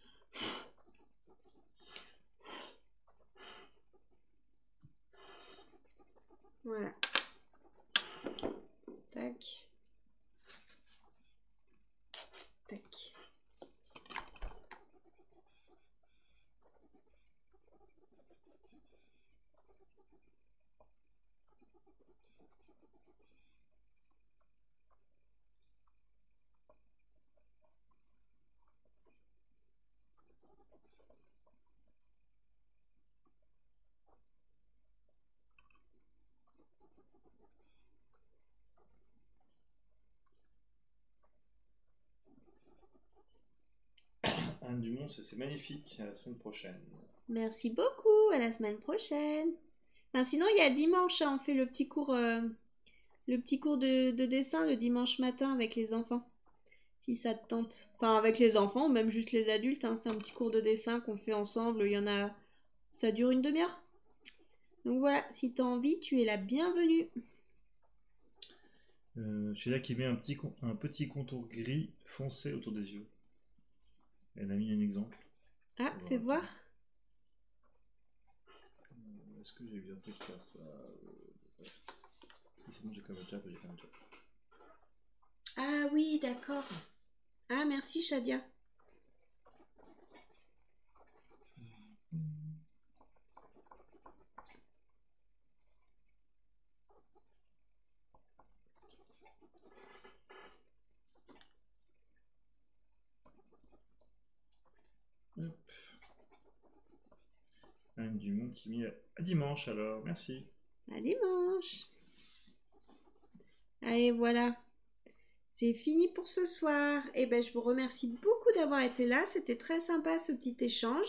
Voilà. Tac. Tac. Anne Dumont, c'est magnifique. À la semaine prochaine. Merci beaucoup. À la semaine prochaine. Enfin, sinon, il y a dimanche, hein, on fait le petit cours de dessin le dimanche matin avec les enfants. Si ça te tente. Enfin, avec les enfants, ou même juste les adultes. Hein, c'est un petit cours de dessin qu'on fait ensemble. Il y en a... Ça dure une demi-heure. Donc voilà, si tu as envie, tu es la bienvenue. Sheila qui met un petit contour gris foncé autour des yeux. Elle a mis un exemple. Ah, fais voir. Est-ce que j'ai bien fait de faire ça Si c'est bon, j'ai quand même le chat. Ah oui, d'accord. Ah, merci Shadia. Hop. Anne Dumont qui met à dimanche alors, merci. À dimanche. Allez, voilà. C'est fini pour ce soir. Et ben, je vous remercie beaucoup d'avoir été là. C'était très sympa ce petit échange.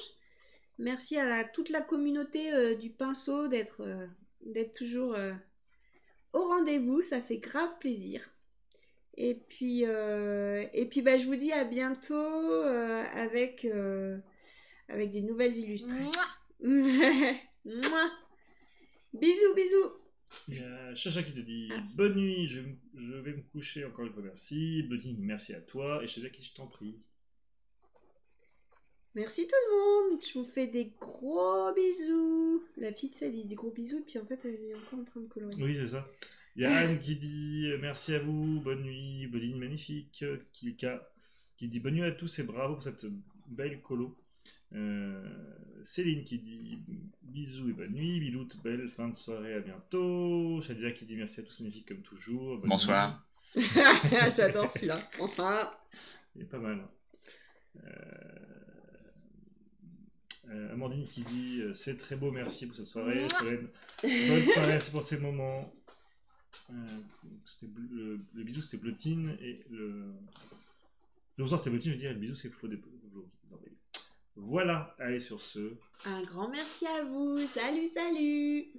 Merci à toute la communauté du pinceau d'être toujours au rendez-vous. Ça fait grave plaisir. Et puis ben, je vous dis à bientôt avec des nouvelles illustrations. Mouah. Bisous, bisous. Il y a Chacha qui te dit bonne nuit, je vais me coucher encore une fois, merci. Blooding, merci à toi. Et Chacha qui je t'en prie. Merci tout le monde. Je vous fais des gros bisous. La fille, ça dit des gros bisous, et puis en fait, elle est encore en train de colorier. Oui, c'est ça. Il y a Anne qui dit merci à vous, bonne nuit, Blooding, magnifique. Kilka qui dit bonne nuit à tous et bravo pour cette belle colo. Céline qui dit bisous et bonne nuit. Biloute, belle fin de soirée, à bientôt. Shadia qui dit merci à tous, magnifique comme toujours. Bonsoir. J'adore celui-là. Enfin. Il est pas mal. Amandine qui dit c'est très beau, merci pour cette soirée. Solène, bonne soirée, merci pour ces moments. Le bisou c'était Blotine et le bonsoir c'était Blotine, je veux dire, le bisou c'est Flo. Voilà, allez sur ce. Un grand merci à vous. Salut, salut.